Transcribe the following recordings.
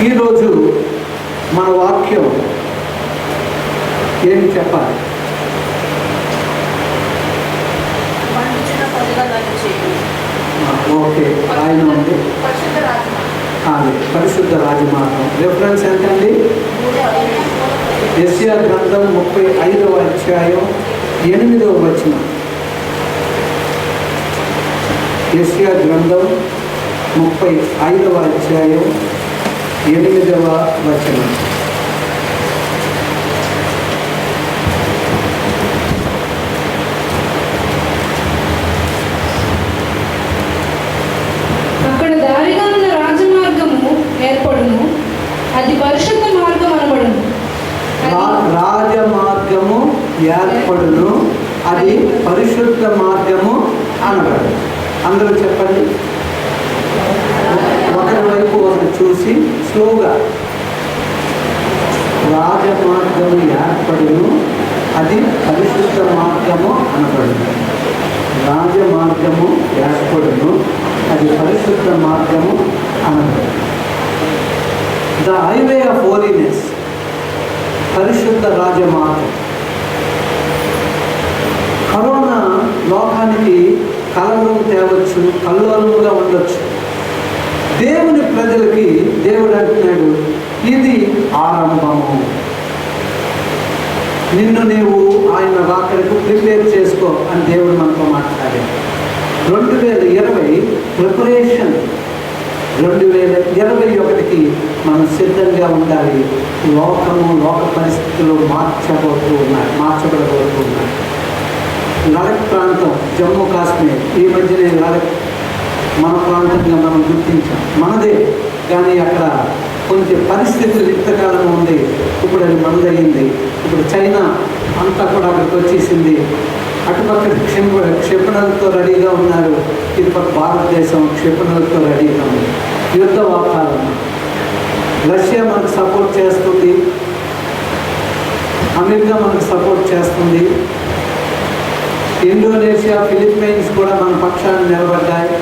ఈరోజు మన వాక్యం ఏం చెప్పాలి? ఓకే, ఆయన ఉంది పరిశుద్ధ రాజమార్గం. రిఫరెన్స్ ఎంతండి? యెషయా గ్రంథం 35వ అధ్యాయం 8వ వచనం. యెషయా గ్రంథం 35వ అధ్యాయం 8వ వచనం. అక్కడ దారిగా ఉన్న రాజమార్గము ఏర్పడును, అది పరిశుద్ధ మార్గం అనబడును. రాజమార్గము ఏర్పడును, అది పరిశుద్ధ మార్గము అనబడును. అందరూ చెప్పండి. ఒకరి వైపు ఒకరు చూసి స్లోగా. రాజమార్గము ఏర్పడును, అది పరిశుద్ధ మార్గము అనబడును. రాజమార్గము ఏర్పడును, అది పరిశుద్ధ మార్గము అనబడును. ద హైవే ఆఫ్ హోలీనెస్, పరిశుద్ధ రాజమార్గం. కరోనా లోకానికి కలవరం తేవచ్చు, కల్లోలముగా ఉండొచ్చు. దేవుని ప్రజలకి దేవుడు అంటున్నాడు, ఇది ఆరంభము. నిన్ను నీవు ఆయన రాకడకు ప్రిపేర్ చేసుకో అని దేవుడు మనతో మాట్లాడాడు. 2020 ప్రిపరేషన్, 2021కి మనం సిద్ధంగా ఉండాలి. లోక పరిస్థితులు మార్చబడబోతూ ఉన్నాయి. లడక్ ప్రాంతం, జమ్మూ కాశ్మీర్, ఈ మధ్యనే లడక్ మన ప్రాంతంగా మనం గుర్తించాం, మనదే. కానీ అక్కడ కొంచెం పరిస్థితులు ఇంతకాలం ఉంది, ఇప్పుడు అది మనదయ్యింది. ఇప్పుడు చైనా అంతా కూడా అక్కడికి వచ్చేసింది. అటుపక్క క్షిపణులతో రెడీగా ఉన్నారు, ఇటుపక్క భారతదేశం క్షిపణులతో రెడీగా ఉంది. యుద్ధ వాతావరణం. రష్యా మనకు సపోర్ట్ చేస్తుంది, అమెరికా మనకు సపోర్ట్ చేస్తుంది, ఇండోనేషియా, ఫిలిప్పైన్స్ కూడా మన పక్షాన్ని నిలబడ్డాయి,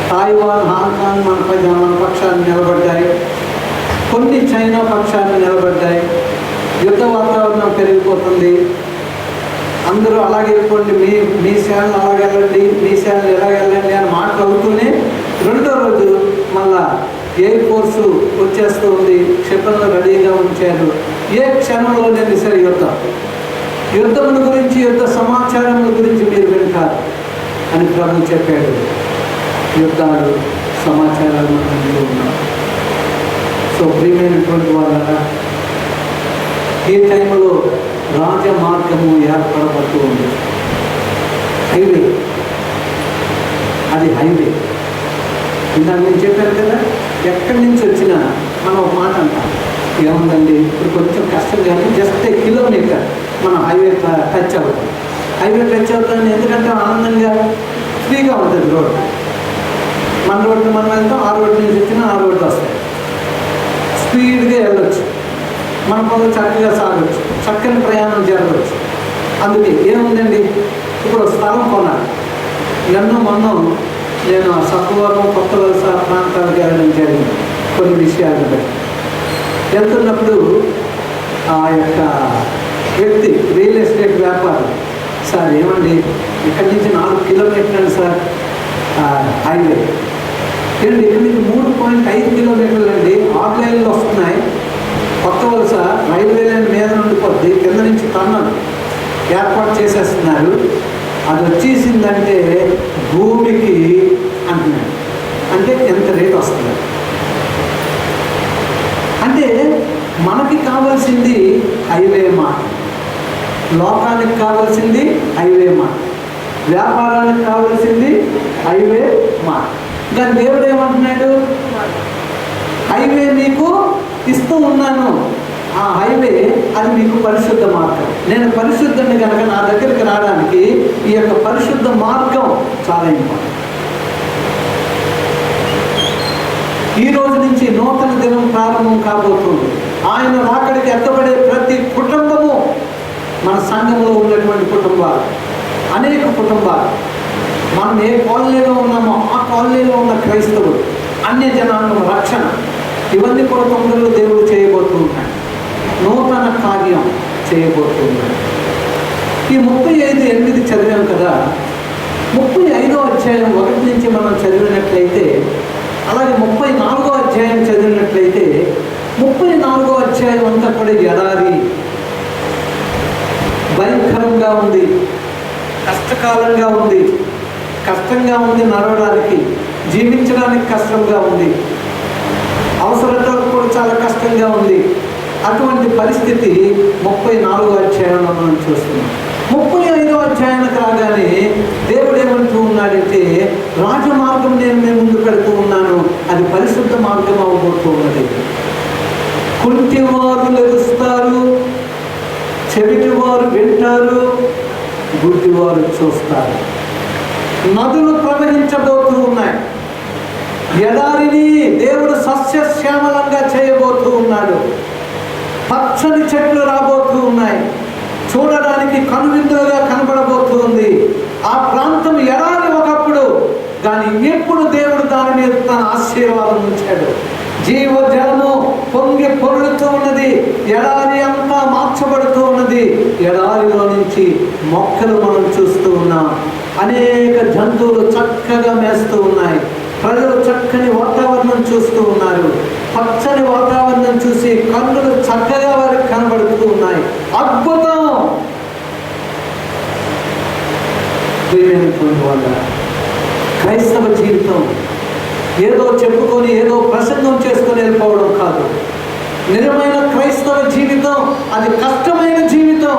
తాయివాన్, హాంకాంగ్ మన పక్షాన్ని నిలబడ్డాయి, కొన్ని చైనా పక్షాన్ని నిలబడ్డాయి. యుద్ధ వాతావరణం పెరిగిపోతుంది. అందరూ అలాగే వెళ్ళిపోండి, మీ సేనలు అలాగే వెళ్ళండి, మీ సేనలు ఎలా వెళ్ళండి అని మాట్లాడుతూనే రెండో రోజు మళ్ళా ఎయిర్ ఫోర్సు వచ్చేస్తూ ఉంది, క్షిపణులు రెడీగా ఉంచారు. ఏ క్షణంలో నేను సరే యుద్ధముల గురించి, యుద్ధ సమాచారముల గురించి మీరు వింటారు అని ప్రభు చెప్పాడు. యుద్ధాలు, సమాచారాలు మనం ఉన్నాం. సో ప్రియమైనటువంటి వాళ్ళ ఈ టైంలో రాజమార్గము ఏర్పడబడుతూ ఉంది. హైవే, అది హైవే. ఇందాక నేను చెప్పాను కదా, ఎక్కడి నుంచి వచ్చినా మనం ఒక మాట అంటాం, ఏముందండి ఇప్పుడు కొంచెం కష్టం కానీ జస్ట్ కిలోమీటర్ మనం హైవే టచ్ అవుతాం. హైవే టచ్ అవుతాం ఎందుకంటే ఆనందంగా ఫ్రీగా ఉంటుంది రోడ్డు. మన రోడ్డు మనం వెళ్తాం, ఆ రోడ్డు నుంచి వచ్చినా ఆ రోడ్డు వస్తాయి, స్పీడ్గా వెళ్ళొచ్చు, మన పనులు చక్కగా సాగవచ్చు, చక్కని ప్రయాణం జరగవచ్చు. అందుకే ఏముందండి, ఇప్పుడు స్థలం కొనాలి. మొన్న నేను సత్వరం, కొత్త వలస ప్రాంతాలకు వెళ్ళడం జరిగింది. కొన్ని విషయాలను బట్టి వెళ్తున్నప్పుడు ఆ యొక్క వ్యక్తి, రియల్ ఎస్టేట్ వ్యాపారం, సార్ ఏమండి ఇక్కడి నుంచి 4 కిలోమీటర్లు సార్ హైవే, ఏంటి ఇక్కడ నుంచి 3.5 కిలోమీటర్లు అండి, ఆన్లైన్లో వస్తున్నాయి. కొత్త వలస రైల్వే లైన్ మీద నుండి కొద్ది కింద నుంచి టన్నలు ఏర్పాటు చేసేస్తున్నారు, అది వచ్చేసిందంటే భూమికి అంటున్నాడు. అంటే ఎంత రేట్ వస్తుంది అంటే మనకి కావాల్సింది హైవే మాట, లోకానికి కావాల్సింది హైవే మాట, వ్యాపారానికి కావాల్సింది హైవే మాట. కానీ దేవుడు ఏమంటున్నాడు, హైవే మీకు ఇస్తూ ఉన్నాను, ఆ హైవే అది మీకు పరిశుద్ధ మార్గం. నేను పరిశుద్ధుని కనుక నా దగ్గరికి రావడానికి ఈ యొక్క పరిశుద్ధ మార్గం చాలా ఇంపార్టెంట్. ఈ రోజు నుంచి నూతన దినం ప్రారంభం కాబోతుంది. ఆయన రాకడికి ఎత్తబడే ప్రతి కుటుంబము, మన సంఘంలో ఉన్నటువంటి కుటుంబాలు, అనేక కుటుంబాలు, మనం ఏ కాలనీలో ఉన్నామో ఆ కాలనీలో ఉన్న క్రైస్తవులు, అన్య జనాంగం రక్షణ, ఇవన్నీ కూడా తొందరలో దేవుడు చేయబోతూ ఉన్నాడు. నూతన కార్యం చేయబోతూ ఉన్నాడు. ఈ 35:8 చదివాం కదా. 35వ అధ్యాయం 1 నుంచి మనం చదివినట్లయితే, అలాగే 34వ అధ్యాయం చదివినట్లయితే, 34వ అధ్యాయం అంతా కూడా ఎడారి, భయంకరంగా ఉంది, కష్టకాలంగా ఉంది, కష్టంగా ఉంది, నడవడానికి జీవించడానికి కష్టంగా ఉంది, అవసరతలకు కూడా చాలా కష్టంగా ఉంది. అటువంటి పరిస్థితి 34వ అధ్యాయంలో మనం చూస్తున్నాం. 35వ అధ్యాయానికి రాగానే దేవుడు ఏమంటూ ఉన్నాడంటే, రాజమార్గం నేను మీ ముందు పెడుతూ ఉన్నాను, అది పరిశుద్ధ మార్గం అవ్వబోతూ ఉన్నది. కుంటివారు లెగుస్తారు, చెవిటివారు వింటారు, గుడ్డివారు చూస్తారు. నదులు ప్రవహించబోతూ ఉన్నాయి. ఎడారిని దేవుడు సస్యశ్యామలంగా చేయబోతూ ఉన్నాడు. పచ్చని చెట్లు రాబోతూ ఉన్నాయి. చూడడానికి కనువిందులుగా కనబడబోతుంది. ఆ ప్రాంతం ఎడారి ఒకప్పుడు, కానీ ఎప్పుడు దేవుడు దాని మీద తన ఆశీర్వాదం ఉంచాడు. జీవజలము పొంగి పొరుడుతూ ఉన్నది. ఎడారి అంతా మార్చబడుతూ ఉన్నది. ఎడారిలో నుంచి మొక్కలు మనం చూస్తూ ఉన్నాం. అనేక జంతువులు చక్కగా మేస్తూ ఉన్నాయి. ప్రజలు చక్కని వాతావరణం చూస్తూ ఉన్నారు. పచ్చని వాతావరణం చూసి కన్నులు చక్కగా వారికి కనబడుతూ ఉన్నాయి. అద్భుతం. వల్ల క్రైస్తవ జీవితం ఏదో చెప్పుకొని ఏదో ప్రసంగం చేసుకొని వెళ్ళిపోవడం కాదు. నిజమైన క్రైస్తవ జీవితం అది కష్టమైన జీవితం.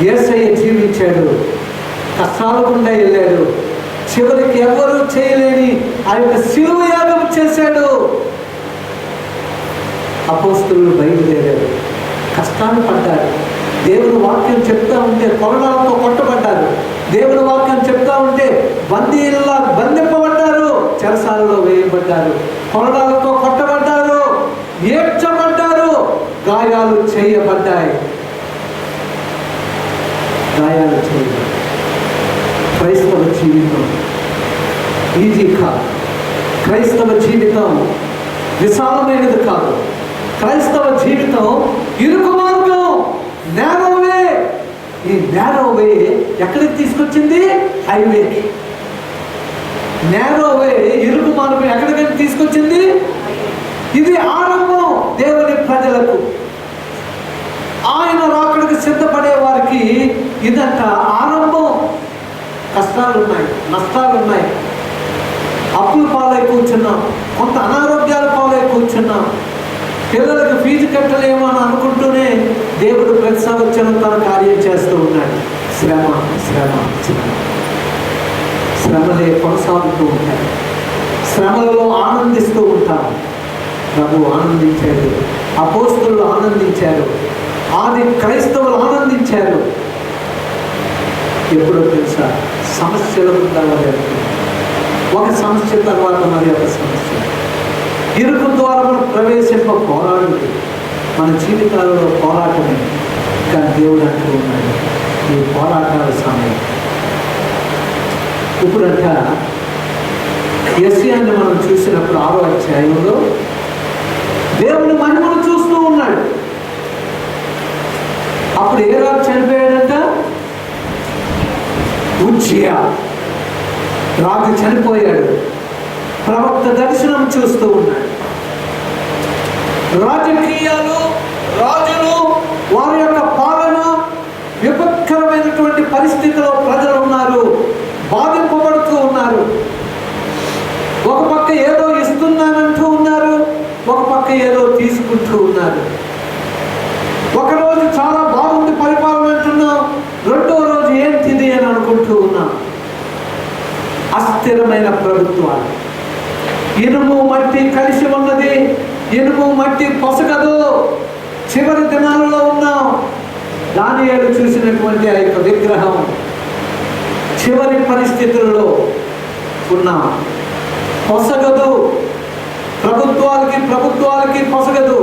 యేసయ్య జీవించాడు, కష్టాలు గుండా వెళ్ళాడు, చివరికి ఎవరు చేయలేని ఆ యొక్క శిలువ యాగం చేశాడు. అపోస్తలులు బయలుదేరారు, కష్టాలు పడ్డారు. దేవుని వాక్యం చెప్తా ఉంటే కొరడాలతో కొట్టబడ్డారు. దేవుని వాక్యం చెప్తా ఉంటే బందీలా బంధింపబడ్డారు, చెరసాలలో వేయబడ్డారు, కొరడాలతో కొట్టబడ్డారు, ఏడ్చబడ్డారు, గాయాలు చేయబడ్డాయి. క్రైస్తవ జీవితం ఈజీ కాదు. క్రైస్తవ జీవితం విశాలమైనది కాదు. క్రైస్తవ జీవితం ఇరుకు మార్గం, నేరోవే. ఈ నేరోవే ఎక్కడికి తీసుకొచ్చింది? హైవేకి. నేరోవే ఇరుకు మార్గం ఎక్కడికి తీసుకొచ్చింది? ఇది ఆరంభం దేవుని ప్రజలకు. ఆయన రాకడికి సిద్ధపడే వారికి ఇదంట ఆరంభం. కష్టాలు ఉన్నాయి, నష్టాలు ఉన్నాయి, అప్పుల పాలై కూర్చున్నాం, కొంత అనారోగ్యాల పాలై కూర్చున్నాం, పిల్లలకు ఫీజు కట్టలేమో అని అనుకుంటూనే దేవుడు ప్రతి సంవత్సరం తన కార్యం చేస్తూ ఉన్నాడు. శ్రమ శ్రమ శ్రమ, శ్రమలే కొనసాగుతూ ఉంటాయి. శ్రమలలో ఆనందిస్తూ ఉంటాం. ప్రభు ఆనందించాడు, అపోస్తలులు ఆనందించారు, ఆది క్రైస్తవులు ఆనందించారు. ఎప్పుడో తెలుసా? సమస్యల తర్వాత ఒక సమస్య తర్వాత మరి ఒక సమస్య, ఇరుకు ద్వారమును ప్రవేశింప పోరాడుతుంది. మన జీవితాలలో పోరాటమే. కానీ దేవుడు అంటూ ఉన్నాడు, ఈ పోరాటాల సమయం ఇప్పుడంట. యెషయాని మనం చూసినప్పుడు 6వ అధ్యాయంలో దేవుని మహిమను చూస్తూ ఉన్నాడు. అప్పుడు ఏ రాజు చనిపోయాడంట? ఉజ్జియా రాజు చనిపోయాడు. ప్రవక్త దర్శనం చూస్తూ ఉన్నాడు. రాజకీయాలు, రాజులు, వారి యొక్క పాలన, విపత్కరమైనటువంటి పరిస్థితిలో ప్రజలు ఉన్నారు, బాధింపబడుతూ ఉన్నారు. ఒక పక్క ఏదో ఇస్తున్నానంటూ ఉన్నారు, ఒక పక్క ఏదో తీసుకుంటూ ఉన్నారు. ఒకరోజు చాలా బాగుంది పరిపాలన అంటున్నాం, రెండో రోజు ఏంటిది అని అనుకుంటూ ఉన్నాం. అస్థిరమైన ప్రభుత్వాలు. ఇనుము మట్టి కలిసి ఉన్నది, ఇనుము మట్టి పొసగదు. చివరి దినాలలో ఉన్నాం. దానియేలు చూసినటువంటి ఆ యొక్క విగ్రహం చివరి పరిస్థితుల్లో ఉన్నాం. పొసగదు. ప్రభుత్వాలకి పొసగదు,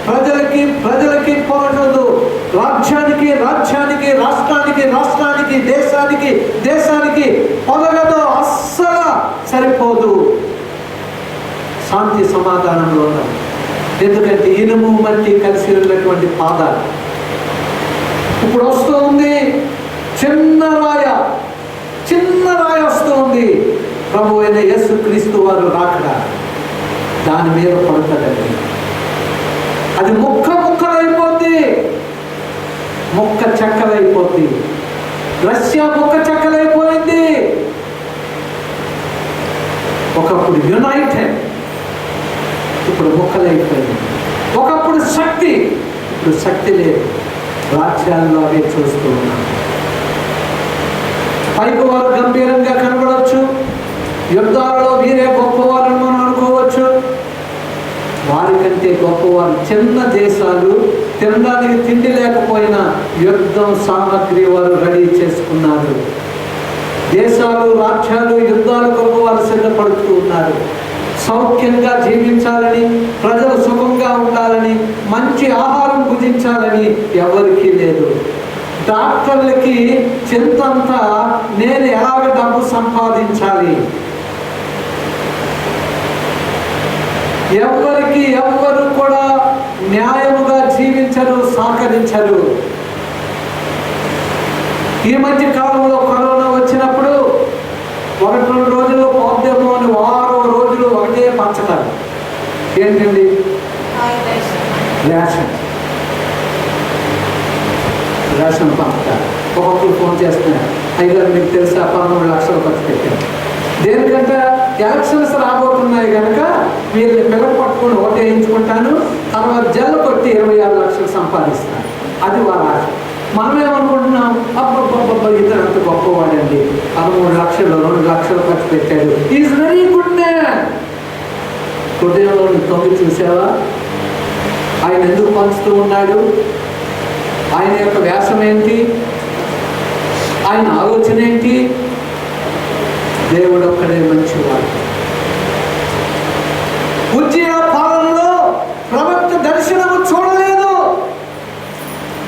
ప్రజలకి పొసగదు, రాజ్యానికి రాష్ట్రానికి దేశానికి పొసగదు. అస్సలు సరిపోదు. శాంతి సమాధానంలో ఉండాలి. ఎందుకంటే ఇనుము మట్టి కలిసి ఉన్నటువంటి పాదాలు. ఇప్పుడు వస్తూ ఉంది చిన్న రాయ వస్తూ ఉంది. ప్రభు అయిన యేసుక్రీస్తు వారు రాకడా దాని మీద పడుతుందండి. అది ముక్కలైపోద్ది, ముక్క చెక్కలైపోద్ది. రష్యా ముక్క చెక్కలైపోయింది. ఒకప్పుడు యునైటెడ్, ఇప్పుడు ముక్కలైపోయింది. ఒకప్పుడు శక్తి, ఇప్పుడు శక్తి లేదు. రాజ్యాల్లో అదే చూస్తూ ఉన్నాం. పైకి వారు గంభీరంగా కనబడవచ్చు, యుద్ధాలలో వీరే గొప్పవారని మనం అనుకోవచ్చు. వారికంటే గొప్పవారు చిన్న దేశాలు, తినడానికి తిండి లేకపోయినా యుద్ధం సామగ్రి వారు రెడీ చేసుకున్నారు. దేశాలు, రాజ్యాలు యుద్ధాల కొరకు వారు సిద్ధపడుతూ ఉన్నారు. సౌఖ్యంగా జీవించాలని, ప్రజలు సుఖంగా ఉండాలని, మంచి ఆహారం భుజించాలని ఎవరికీ లేదు. డాక్టర్లకి చింతంతా నేను ఎలాగ డబ్బు సంపాదించాలి. ఎవ్వరు కూడా న్యాయముగా జీవించరు, సహకరించరు. ఈ మధ్య కాలంలో కరోనా వచ్చినప్పుడు 1-2 రోజులు పోద్దేమో అని 6 రోజులు ఒకటే పంచకాలు. ఏంటండి? రేషన్ పంచకాలు. ఒక్కొక్కరు ఫోన్ చేస్తున్నారు, అయ్యారు మీకు తెలుసా 13 లక్షలు ఖర్చు పెట్టారు. దేనికంటే ఎలక్షన్స్ రాబోతున్నాయి కనుక వీళ్ళని పిల్లలు పట్టుకొని ఓటు వేయించుకుంటాను, తర్వాత జల్లు కొట్టి 26 లక్షలు సంపాదిస్తాను. అది వాళ్ళ ఆశ. మనమేమనుకుంటున్నాం, అబ్బబ్బబ్బ ఇద్దరు అంత గొప్పవాడండి, 13 లక్షలు 2 లక్షలు ఖర్చు పెట్టాడు, ఈజ్ వెరీ గుడ్ మ్యాన్. హృదయంలో తొంగి చూసావా? ఆయన ఎందుకు పంచుతూ ఉన్నాడు? ఆయన యొక్క వ్యాసం ఏంటి? ఆయన ఆలోచన ఏంటి? దేవుడు ఒక్కడే మంచివాడు. ఉజ్జియా పాలనలో ప్రవక్త దర్శనము చూడలేదు,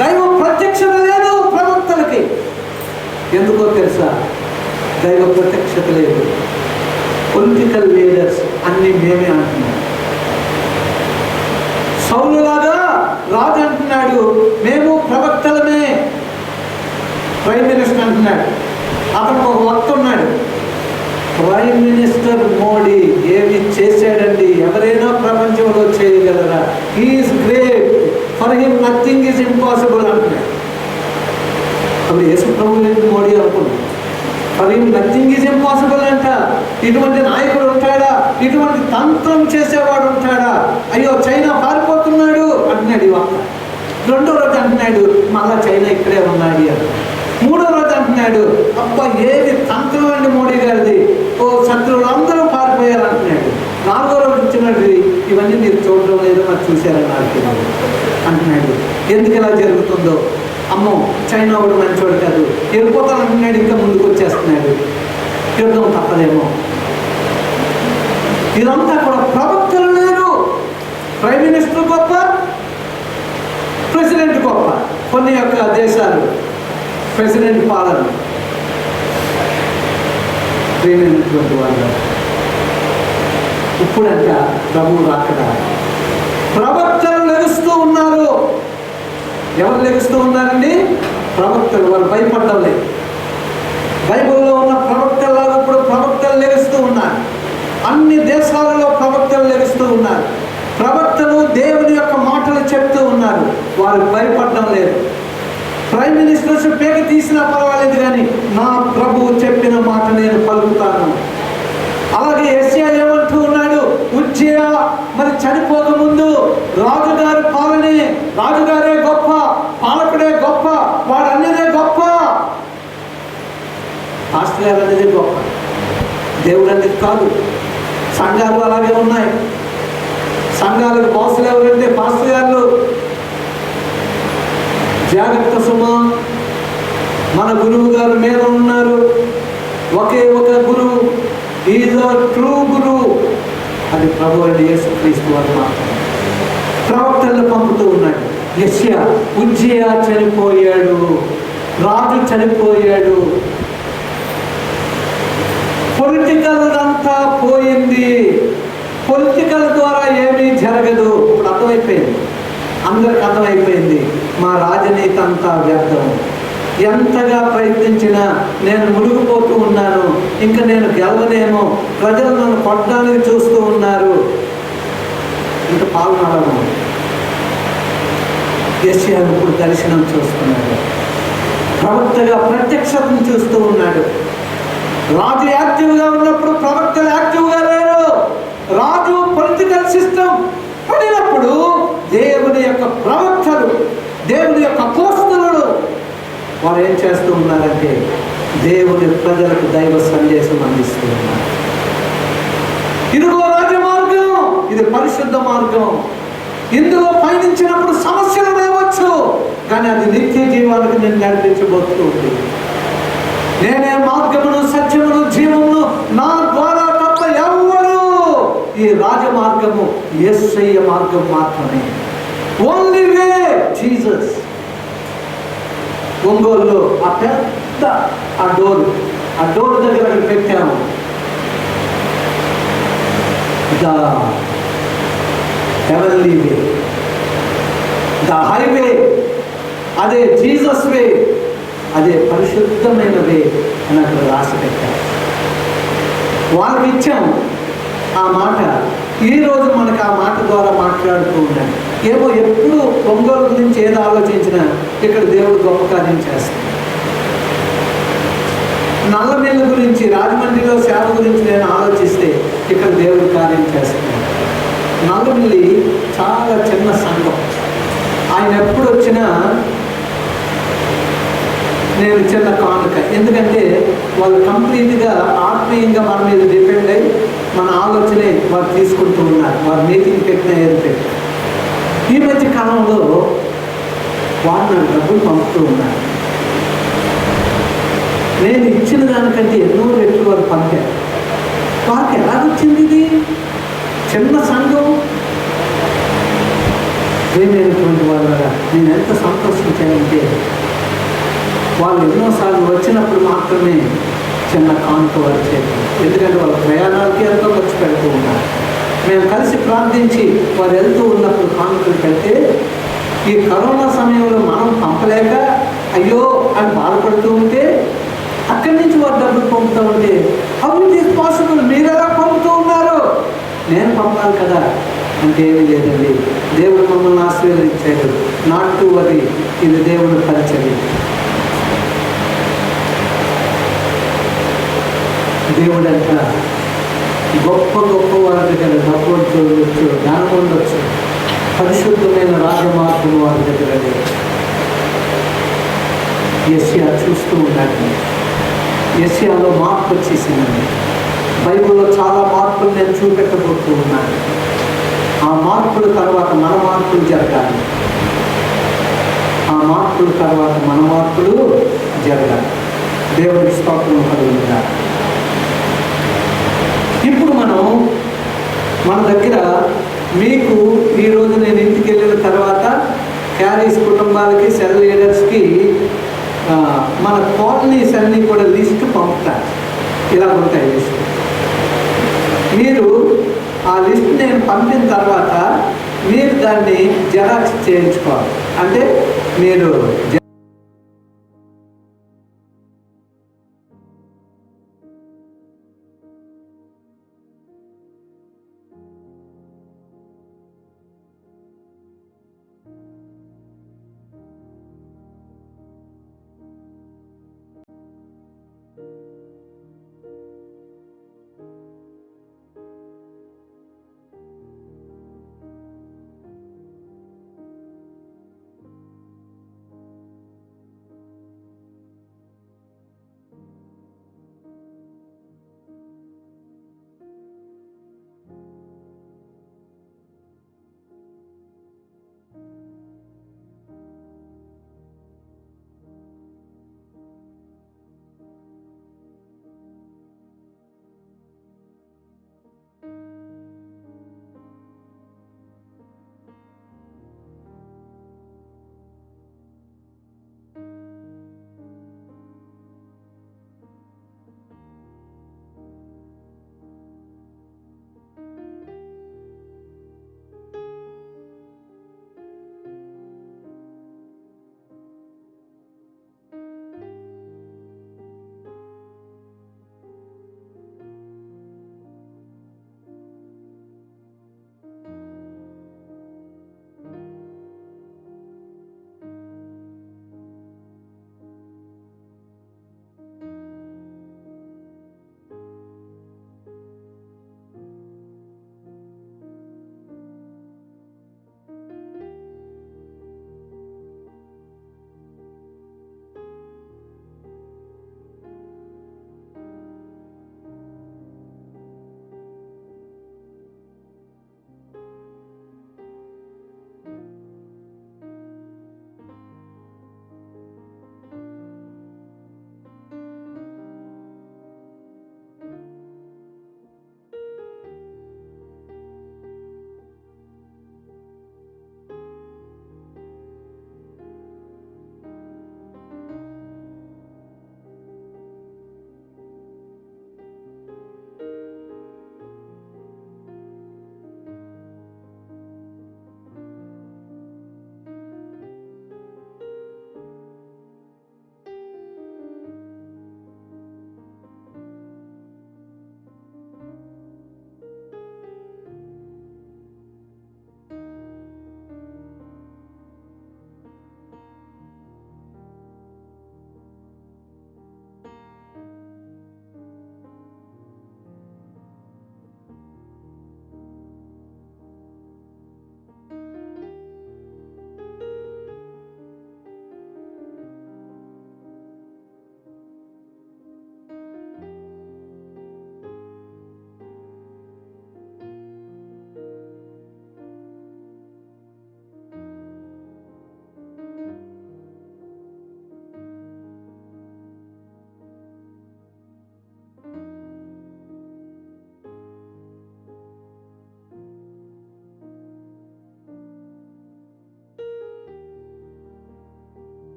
దైవ ప్రత్యక్షత లేదు ప్రవక్తలకి. ఎందుకో తెలుసా? దైవ ప్రత్యక్షత లేదు. పొలిటికల్ లీడర్స్ అన్ని మేమే అంటున్నాడు. సౌలులాగా రాజు అంటున్నాడు మేము ప్రవక్తలమే. ప్రైమ్ మినిస్టర్ అంటున్నాడు, అతనికి ఒక వక్త ఉన్నాడు. ప్రైమ్ మినిస్టర్ మోడీ ఏమి చేశాడండి? ఎవరైనా ప్రపంచంలో చేయగలరా? He's great, for him nothing is impossible అంటున్నాడు. అప్పుడు యేసు ప్రభువు మోడీ అనుకున్నాడు, for him nothing is impossible అంట. ఇటువంటి నాయకుడు ఉంటాడా? ఇటువంటి తంత్రం చేసేవాడు ఉంటాడా? అయ్యో చైనా పారిపోతున్నాడు అంటున్నాడు ఈ వక్త. 2వ రోజు అంటున్నాడు మళ్ళా చైనా ఇక్కడే ఉన్నాడు అని. 3వ రోజు అంటున్నాడు అబ్బా ఏది తంత్రం అండి మోడీ గారిది, ఓ శత్రువులు అందరూ పారిపోయారు అంటున్నాడు. 4వ రోజు ఇచ్చినట్టు ఇవన్నీ మీరు చూడడం లేదు, మరి చూశారని అంటున్నాడు. ఎందుకు ఇలా జరుగుతుందో, అమ్మో చైనా వాడు మంచివాడు కాదు, వెళ్ళిపోతాను అంటున్నాడు. ఇంకా ముందుకు వచ్చేస్తున్నాడు. యుద్ధం తప్పదేమో. ఇదంతా కూడా ప్రవక్తలు లేరు. ప్రైమ్ మినిస్టర్ గొప్ప, ప్రెసిడెంట్ గొప్ప. కొన్ని యొక్క దేశాలు ప్రెసిడెంట్ పాలన ప్రేమైనటువంటి వాళ్ళు. ఇప్పుడంట ప్రభువు రాకడా ప్రవక్తలు లెగుస్తూ ఉన్నారు. ఎవరు లెగుస్తూ ఉన్నారండి? ప్రవక్తలు. వాళ్ళు భయపడ్డం లేదు. బైబిల్లో ఉన్న ప్రవక్తలాగా ఇప్పుడు ప్రవక్తలు లెగుస్తూ ఉన్నారు. అన్ని దేశాలలో ప్రవక్తలు లెగుస్తూ ఉన్నారు. ప్రవక్తలు దేవుని యొక్క మాటలు చెప్తూ ఉన్నారు. వారు భయపడడం లేదు. ప్రైమ్ మినిస్టర్స్ పేరు తీసినా పర్వాలేదు, కానీ నా ప్రభువు చెప్పిన మాట నేను పలుకుతాను. అలాగే యెషయా ఏమంటూ ఉన్నాడు? ఉజ్జియా మరి చనిపోకముందు రాజుగారి పాలనే, రాజుగారే గొప్ప, పాలకుడే గొప్ప, వాడు అన్నదే గొప్ప, పాస్టర్ అనేది గొప్ప, దేవుడు అనేది కాదు. సంఘాలు అలాగే ఉన్నాయి. సంఘాలకు బాసులు ఎవరంటే పాస్టర్ గారు. జాగ్రత్త సుమా, మన గురువు గారు మీద ఉన్నారు. ఒకే ఒక గురువు, ఈజ్ అ ట్రూ గురువు, అది ప్రభు అయిన యేసుక్రీస్తు వారు మాత్రమే. ప్రవక్తలను పంపుతూ ఉన్నాడు. యెషయా, ఉజ్జియా చనిపోయాడు, రాజు చనిపోయాడు, పొలిటికల్ అంతా పోయింది, పొలిటికల్ ద్వారా ఏమీ జరగదు. ఇప్పుడు అర్థమైపోయింది, అందరికి అర్థమైపోయింది. మా రాజనీతి అంతా వ్యర్థం. ఎంతగా ప్రయత్నించినా నేను మునిగిపోతూ ఉన్నాను, ఇంకా నేను గెలవలేను, ప్రజలు నన్ను కొట్టడానికి చూస్తూ ఉన్నారు. ఇంకా పాల్గొనడం. యెషయా ఇప్పుడు దర్శనం చూస్తున్నాడు, ప్రవక్తగా ప్రత్యక్షతను చూస్తూ ఉన్నాడు. రాజు యాక్టివ్గా ఉన్నప్పుడు ప్రవక్తలు యాక్టివ్గా లేరు. రాజు పొలిటికల్ సిస్టమ్ పడినప్పుడు దేవుని యొక్క ప్రవక్తలు, దేవుని యొక్క అపోస్తలులు వారు ఏం చేస్తూ ఉన్నారంటే దేవుని ప్రజలకు దైవ సందేశం అందిస్తూ ఉన్నారు. ఇదిగో రాజమార్గం, ఇది పరిశుద్ధ మార్గం. ఇందులో పయనించినప్పుడు సమస్యలు రావచ్చు, కానీ అది నిత్య జీవానికి నేను నడిపించబోతూ ఉంది. నేనే మార్గమును, సత్యమును, జీవమును, నా ద్వారా తప్ప ఎవ్వరు. ఈ రాజమార్గము యేసయ్య మార్గం మాత్రమే. Only way Jesus. ఒంగోలులో ఆ పెద్ద ఆ డోర్ దగ్గర పెట్టాము, the heavenly way, the highway, అదే జీసస్ వే, అదే పరిశుద్ధమైన వే అని అక్కడ రాసి పెట్టారు. వాళ్ళకి ఇచ్చాం ఆ మాట. ఈరోజు మనకు ఆ మాట ద్వారా మాట్లాడుతూ ఉన్నాం. ఏమో ఎప్పుడు ఒంగోలు గురించి ఏదో ఆలోచించినా ఇక్కడ దేవుడు గొప్ప కార్యం చేస్తాడు. నల్లమిల్లు గురించి, రాజమండ్రిలో సేవ గురించి నేను ఆలోచిస్తే ఇక్కడ దేవుడు కార్యం చేస్తున్నాడు. నల్లమిల్లి చాలా చిన్న సంఘం. ఆయన ఎప్పుడు వచ్చినా నేను చిన్న కానుక, ఎందుకంటే వాళ్ళు కంప్లీట్గా ఆత్మీయంగా మన మీద డిపెండ్ అయ్యి మన ఆలోచనే వారు తీసుకుంటూ ఉన్నారు. వారు మీటింగ్ పెట్టిన ఏది పెట్టి ఈ మధ్య కాలంలో వారు నాకు డబ్బులు పంపుతూ ఉన్నారు. నేను ఇచ్చిన దానికంటే ఎన్నో రెట్లు వారు పంపారు. వారికి ఎలా వచ్చింది ఇది? చిన్న సంఘం. ప్రేమైనటువంటి వాళ్ళ నేను ఎంత సంతోషించానంటే వాళ్ళు ఎన్నోసార్లు వచ్చినప్పుడు మాత్రమే చిన్న కానుక వారు చేయాలి. ఎందుకంటే వాళ్ళ ప్రయాణాలకి ఎంతో ఖర్చు పెడుతూ ఉన్నారు. మేము కలిసి ప్రార్థించి వారు వెళ్తూ ఉన్నప్పుడు కానుకలు పెడితే, ఈ కరోనా సమయంలో మనం పంపలేక అయ్యో అని బాధపడుతూ ఉంటే అక్కడి నుంచి వారు డబ్బులు పంపుతూ ఉంటే, హౌ ఇట్ ఈస్ పాసిబుల్, మీరు ఎలా పంపుతూ ఉన్నారు? నేను పంపాలి కదా అంటే ఏమీ లేదండి, దేవుడు మమ్మల్ని ఆశీర్వదించాడు. నాట్ టు వరీ, ఇది దేవుడు పరిచర్య. దేవుడు అంట గొప్ప గొప్ప వారి దగ్గర డబ్బు ఉండొచ్చు, జ్ఞానం ఉండొచ్చు, పరిశుద్ధమైన రాజమార్గం వారి దగ్గర లేదు. యెషయా చూస్తూ ఉన్నాడు. యెషయాలో మార్పు వచ్చేసిందండి. బైబిల్లో చాలా మార్పులు నేను చూపెట్టబోతూ ఉన్నాను. ఆ మార్పుల తర్వాత మన మార్పులు జరగాలి. ఆ మార్పుల తర్వాత మన మార్పులు జరగాలి. దేవుడికి స్తోత్రం కలుగుతారు. ఇప్పుడు మన దగ్గర మీకు ఈరోజు నేను ఇంటికి వెళ్ళిన తర్వాత క్యారీస్ కుటుంబాలకి, సెల్ లీడర్స్కి మన కాలనీస్ అన్నీ కూడా లిస్టు పంపుతారు. ఇలా ఉంటాయి లిస్టు. మీరు ఆ లిస్ట్ నేను పంపిన తర్వాత మీరు దాన్ని జెరాక్స్ చేయించుకోవాలి. అంటే మీరు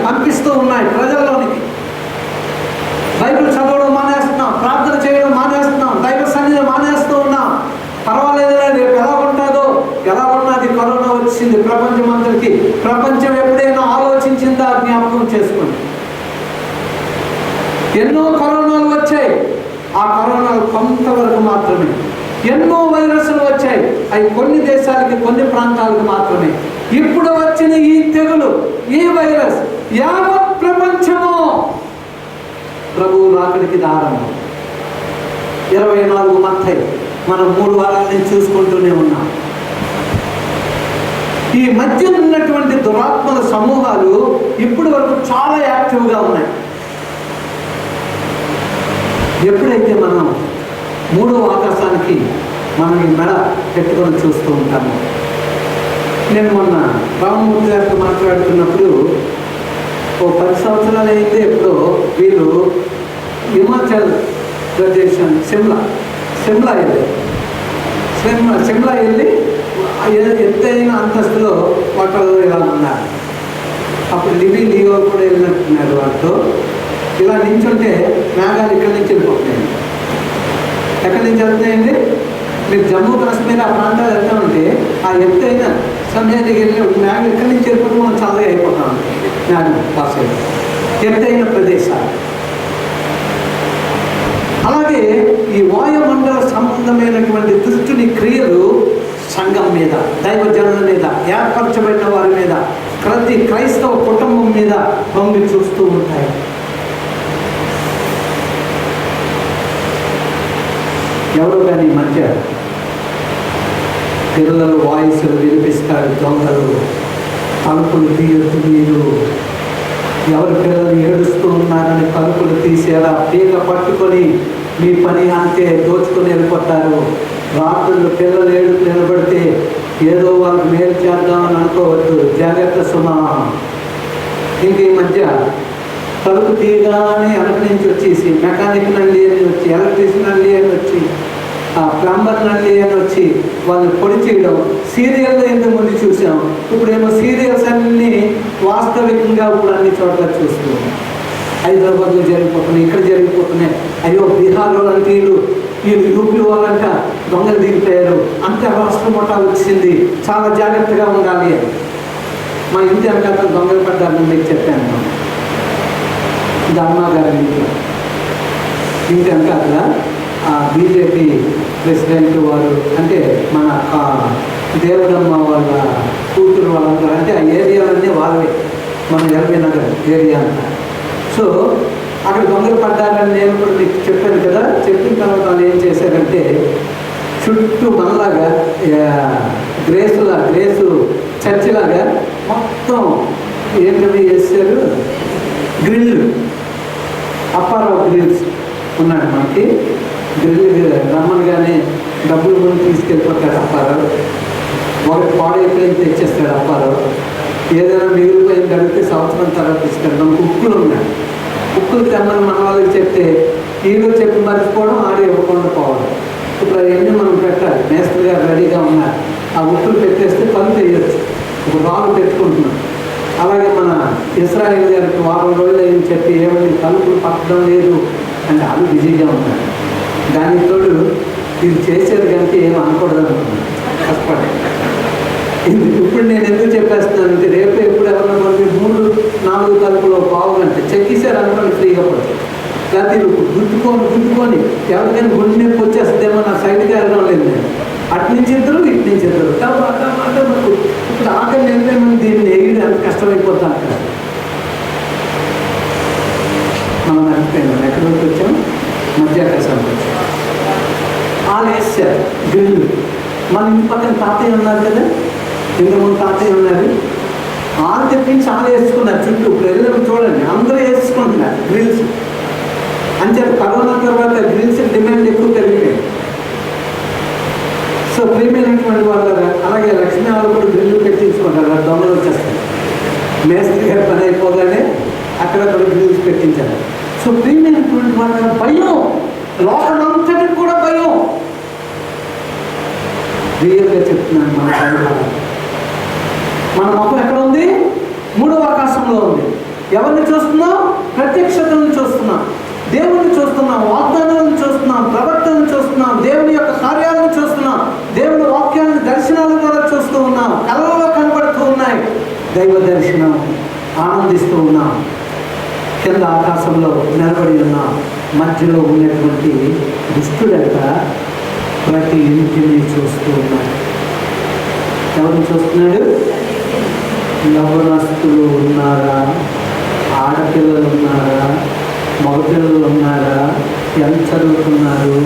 పంపిస్తూ ఉన్నాయి ప్రజల్లోనికి. బైబిల్ చదవడం మానేస్తున్నాం, ప్రార్థన చేయడం మానేస్తున్నాం, దైవ సన్నిధి మానేస్తూ ఉన్నాం. పర్వాలేదులే, రేపు ఎలా ఉంటుందో, ఎలా ఉన్నది, కరోనా వచ్చింది ప్రపంచం అందరికీ. ప్రపంచం ఎప్పుడైనా ఆలోచించిందా జ్ఞాపకం చేసుకోండి. ఎన్నో కరోనాలు వచ్చాయి, ఆ కరోనాలు కొంతవరకు మాత్రమే. ఎన్నో వైరస్లు వచ్చాయి, అవి కొన్ని దేశాలకి, కొన్ని ప్రాంతాలకు మాత్రమే. ఇప్పుడు వచ్చిన ఈ తెగులు, ఈ వైరస్ యావత్ ప్రపంచము ప్రభువు రాకడికి ఆరంభం. 24 మత్తయి మనం 3 వారాల నుంచి చూసుకుంటూనే ఉన్నాం. ఈ మధ్య ఉన్నటువంటి దురాత్మల సమూహాలు ఇప్పటి వరకు చాలా యాక్టివ్గా ఉన్నాయి. ఎప్పుడైతే మనం 3వ ఆకాశానికి మనం ఈ మెడ పెట్టుకొని చూస్తూ ఉంటాము. నేను మొన్న రామమూర్తి గారితో మాట్లాడుతున్నప్పుడు, ఓ 10 సంవత్సరాలు అయితే ఎప్పుడో వీళ్ళు హిమాచల్ ప్రదేశ్ సిమ్లా వెళ్ళి ఎత్తైన అంతస్తులో ఒకళ్ళు ఇలా ఉన్నారు. అప్పుడు లియో కూడా వెళ్ళినట్టున్నారు. వాళ్ళతో ఇలా నించుంటే మేఘాలు ఇక్కడి నుంచి వెళ్ళిపోతున్నాయి. ఎక్కడి నుంచి వెళ్తున్నాయండి? మీరు జమ్మూ కాశ్మీర్ ఆ ప్రాంతాలు వెళ్తామంటే ఆ ఎత్తైన సమయానికి వెళ్ళి మేఘం ఇక్కడి నుంచి వెళ్ళిపోతే మనం చల్లగా అయిపోతాం. మేఘం పాస్ అయితే ఎత్తైన ప్రదేశాలు. అలాగే ఈ వాయుమండల సంబంధమైనటువంటి దుష్టుని క్రియలు సంఘం మీద, దైవజనుల మీద, ఏర్పరచబడిన వారి మీద, ప్రతి క్రైస్తవ కుటుంబం మీద పొంగి చూస్తూ ఉంటాయి. ఎవరు కానీ మధ్య పిల్లలు వాయిస్లు వినిపిస్తారు, దొంగలు తలుపులు తీయొద్దు, మీరు ఎవరి పిల్లలు ఏడుస్తూ ఉన్నారని తలుపులు తీసేలా పీక పట్టుకొని మీ పని అంతే దోచుకొని వెళ్ళిపోతారు. రాత్రులు పిల్లలు ఏడుపు నిలబడితే ఏదో వాళ్ళకి మేలు చేద్దామని అనుకోవద్దు, జాగ్రత్త సుమా. ఇంక ఈ మధ్య తలుపు తీయగానే వెనక నుంచి వచ్చేసి మెకానిక్ నండి అని వచ్చి, ఎలక్ట్రీషియన్ నండి అని వచ్చి, ప్లంబర్ నండి అని వచ్చి వాళ్ళని పొడి చేయడం సీరియల్లో ఇంతకుముందు చూసాం. ఇప్పుడేమో సీరియల్స్ అన్నీ వాస్తవికంగా ఇప్పుడు అన్ని చోట్ల చూస్తున్నాం. హైదరాబాద్లో జరిగిపోతున్నాయి, ఇక్కడ జరిగిపోతున్నాయి. అయ్యో బీహార్లో అంటే వీళ్ళు యూపీ వాళ్ళంట దొంగలు దిగిపోయారు, అంత రాష్ట్ర మొట్టా వచ్చింది, చాలా జాగ్రత్తగా ఉండాలి అని. మా ఇంటి వెనకాల దొంగలు పడ్డారని మీకు చెప్పాను. ధర్మా గారి ఇంటి వెనకాల బీజేపీ ప్రెసిడెంట్ వారు, అంటే మన దేవుడమ్మ వాళ్ళ కూతురు వాళ్ళందరూ, అంటే ఆ ఏరియాలన్నీ వాళ్ళే, మన ఎల్బీ నగర్ ఏరియా అంతా. సో అక్కడ దొంగలు పడ్డారని నేను కూడా మీకు చెప్పాను కదా. చెప్పిన తర్వాత వాళ్ళు ఏం చేశారంటే చుట్టూ మనలాగా గ్రేసు చర్చిలాగా మొత్తం ఏంటవి వేసారు, గ్రిల్. అప్పారావు గ్రిల్స్ ఉన్నాడు మనకి. గ్రిల్ రమ్మనగానే డబ్బులు కొని తీసుకెళ్ళిపోతాడు అప్పారావు. ఒకటి పాడైపోయింది తెచ్చేస్తాడు అప్పారావు. ఏదైనా మిగిలిపోయింది అడిగితే సంవత్సరం తర్వాత ఇస్తాడు. మనకు ఉక్కులు ఉన్నాయి, ఉక్కులు తెమ్మని మన వాళ్ళకి చెప్తే ఈలో చెప్పి మర్చిపోవడం, ఆడే ఇవ్వకుండా పోవడం. ఇప్పుడు అవన్నీ మనం పెట్టాలి. మేస్త్రి గారు రెడీగా ఉన్నారు. ఆ ఉక్కులు పెట్టేస్తే పని చేయొచ్చు. ఇప్పుడు రాళ్ళు పెట్టుకుంటున్నాం. అలాగే మన ఇస్రాయేల్ గారికి 1 వారం రోజులు అయింది చెప్పి ఏమైంది తలుపులు పట్టడం లేదు అంటే వాళ్ళు బిజీగా ఉన్నారు. దానికి తోడు ఇది చేసేది కనుక ఏం అనకూడదు అనుకున్నాను, కష్టపడి. ఇప్పుడు నేను ఎందుకు చెప్పేస్తున్నానంటే రేపు ఎప్పుడు ఎవరన్నా మనకి 3-4 తలుపులో పావుగంట చెక్కిసారు అనుకోండి, ఫ్రీగా పడుతుంది. లేకపోతే గుద్దుకొని ఎవరికైనా గుండె నొప్పి వచ్చేస్తుందేమో నా సైడ్కి వెళ్ళడం లేదు. నేను అటు నుంచి ఇద్దరు, ఇటు నుంచి ఇద్దరు అంటే మనకు ఇప్పుడు ఆకలి నింపేమని దీన్ని ఎగిరి అంత కష్టమైపోతాం. అక్కడ మనం అనిపోయినాం. ఎక్కడి వరకు వచ్చాం? మధ్యాకాశానికి వచ్చాం. వాళ్ళు వేసారు గ్రిల్. మన ఇంటి పక్కన తాతయ్య ఉన్నారు కదా, ఇంతకుముందు తాతయ్య ఉన్నారు. వాళ్ళు తెప్పించి వాళ్ళు వేసుకున్నారు చుట్టూ. ఇప్పుడు వెళ్ళినప్పుడు చూడండి అందరూ వేసుకుంటున్నారు గ్రిల్స్. అంచేత కరోనా తర్వాత గ్రిల్స్ డిమాండ్ ఎక్కువ పెరిగిపోయింది. సో ప్రియమైనటువంటి వాళ్ళు అలాగే లక్ష్మీ వాళ్ళు కూడా గ్రిల్లు పెట్టించుకుంటారు. దొంగలు వచ్చేస్తారు. మేస్త్రి గారి పని అయిపోగానే అక్కడ గ్రిల్స్ పెట్టించారు. సో ప్రియమైనటువంటి వాళ్ళ భయం, లోకమంతటికి కూడా భయం. రియల్గా చెప్తున్నాను, మన ముఖం ఎక్కడ ఉంది? 3వ ఆకాశంలో ఉంది. ఎవరిని చూస్తున్నాం? ప్రత్యక్షతలను చూస్తున్నాం, దేవుణ్ణి చూస్తున్నాం, వాగ్దానాలను చూస్తున్నాం, ప్రవర్తనను చూస్తున్నాం, దేవుని యొక్క కార్యాలను చూస్తున్నాం, దేవుని వాక్యాలను దర్శనాల ద్వారా చూస్తూ ఉన్నాం, కళలలో కనబడుతూ ఉన్నాయి. దైవ దర్శనం ఆనందిస్తూ ఉన్నాం. కింద ఆకాశంలో నిలబడి ఉన్నాం. మధ్యలో ఉన్నటువంటి దుష్టుడంట ప్రతి ఇంటిని చూస్తూ ఉన్నాడు. ఎవరిని చూస్తున్నాడు? యవ్వనస్తులు ఉన్నారా? ఆడపిల్లలు ఉన్నారా? మగపిల్లలు ఉన్నారా? ఎంత చదువుతున్నారు?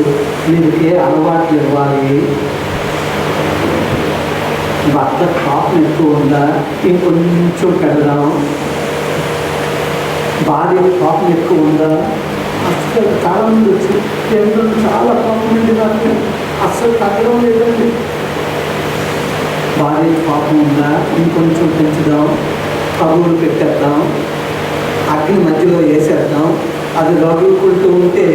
వీరికి అలవాట్లు ఇవ్వాలి. భర్త పాపం ఎక్కువ ఉందా? ఇంకొంచెం పెడదాం. భార్య పాపం ఎక్కువ ఉందా? అసలు చాలా మంది వచ్చి ఎంతో చాలా పాపం ఉంది, నాకు అస్సలు తగ్గడం లేదండి. భార్య పాపం ఉందా? ఇంకొంచెం పెంచుదాం, కబుర్లు పెట్టేద్దాం, అగ్ని మధ్యలో వేసేద్దాం. అది రగులుకుంటూ ఉంటే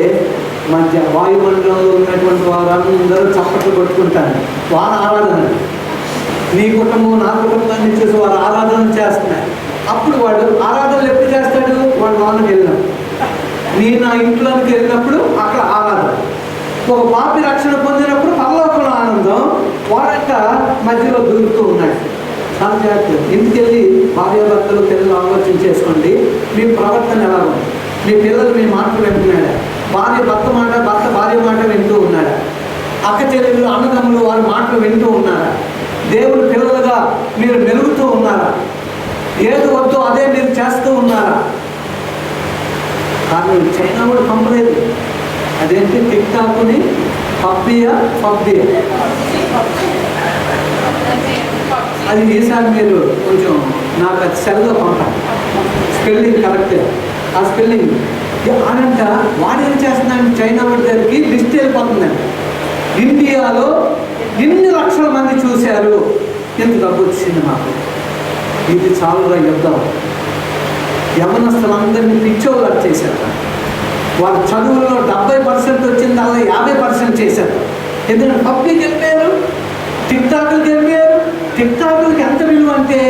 మధ్య వాయుమండలంలో ఉన్నటువంటి వారందరూ చప్పట్లు కొట్టుకుంటారు. వారు ఆరాధన, నీ కుటుంబం నా కుటుంబాన్ని చూసి వారు ఆరాధన చేస్తున్నారు. అప్పుడు వాడు ఆరాధనలు ఎప్పుడు చేస్తాడు? వాడు లోనికి వెళ్ళినాం, నీ నా ఇంట్లోకి వెళ్ళినప్పుడు అక్కడ ఆరాధన. ఒక పాపి రక్షణ పొందినప్పుడు పరలోకంలో ఆనందం. వాడంట మధ్యలో దూరుతూ ఉన్నాడు. చాలా జాగ్రత్త. ఇంటికి వెళ్ళి భార్యాభర్తలు పిల్లలు ఆలోచన చేసుకోండి. మీ ప్రవర్తన ఎలా ఉంది? మీ పిల్లలు మీ మాటలు వింటున్నాడా? భార్య భర్త మాట, భర్త భార్య మాట వింటూ ఉన్నాడా? అక్క చెల్లెలు అన్నదమ్ములు వారి మాటలు వింటూ ఉన్నారా? దేవుని పిల్లలుగా మీరు మెలుగుతూ ఉన్నారా? ఏది వద్దో అదే మీరు చేస్తూ ఉన్నారా? కానీ చైనా కూడా పంపలేదు. అదేంటి? టిక్ టాక్ని పబ్బి అది ఈసారి మీరు కొంచెం నాకు అది సెల్లో పంపాలి. స్పెల్లింగ్ కరెక్ట్, ఆ స్పెల్లింగ్ అనంట. వాడేం చేస్తున్నాడు? చైనా వాడి దగ్గరికి లిస్ట్ వెళ్ళిపోతుందండి. ఇండియాలో ఎన్ని లక్షల మంది చూశారు, ఎంత డబ్బు వచ్చింది మాకు, ఇది చాలా యుద్ధం. యవనస్తులందరినీ పిచ్చోళ్ళు చేశారు. వాళ్ళ చదువుల్లో 70% వచ్చింది, అలా 50% చేశారు. ఎందుకంటే పబ్లిక్ వెళ్ళిపోయారు, టిక్ టాక్లకి వెళ్ళిపోయారు. టిక్ టాక్లకి ఎంత విలువ అంటే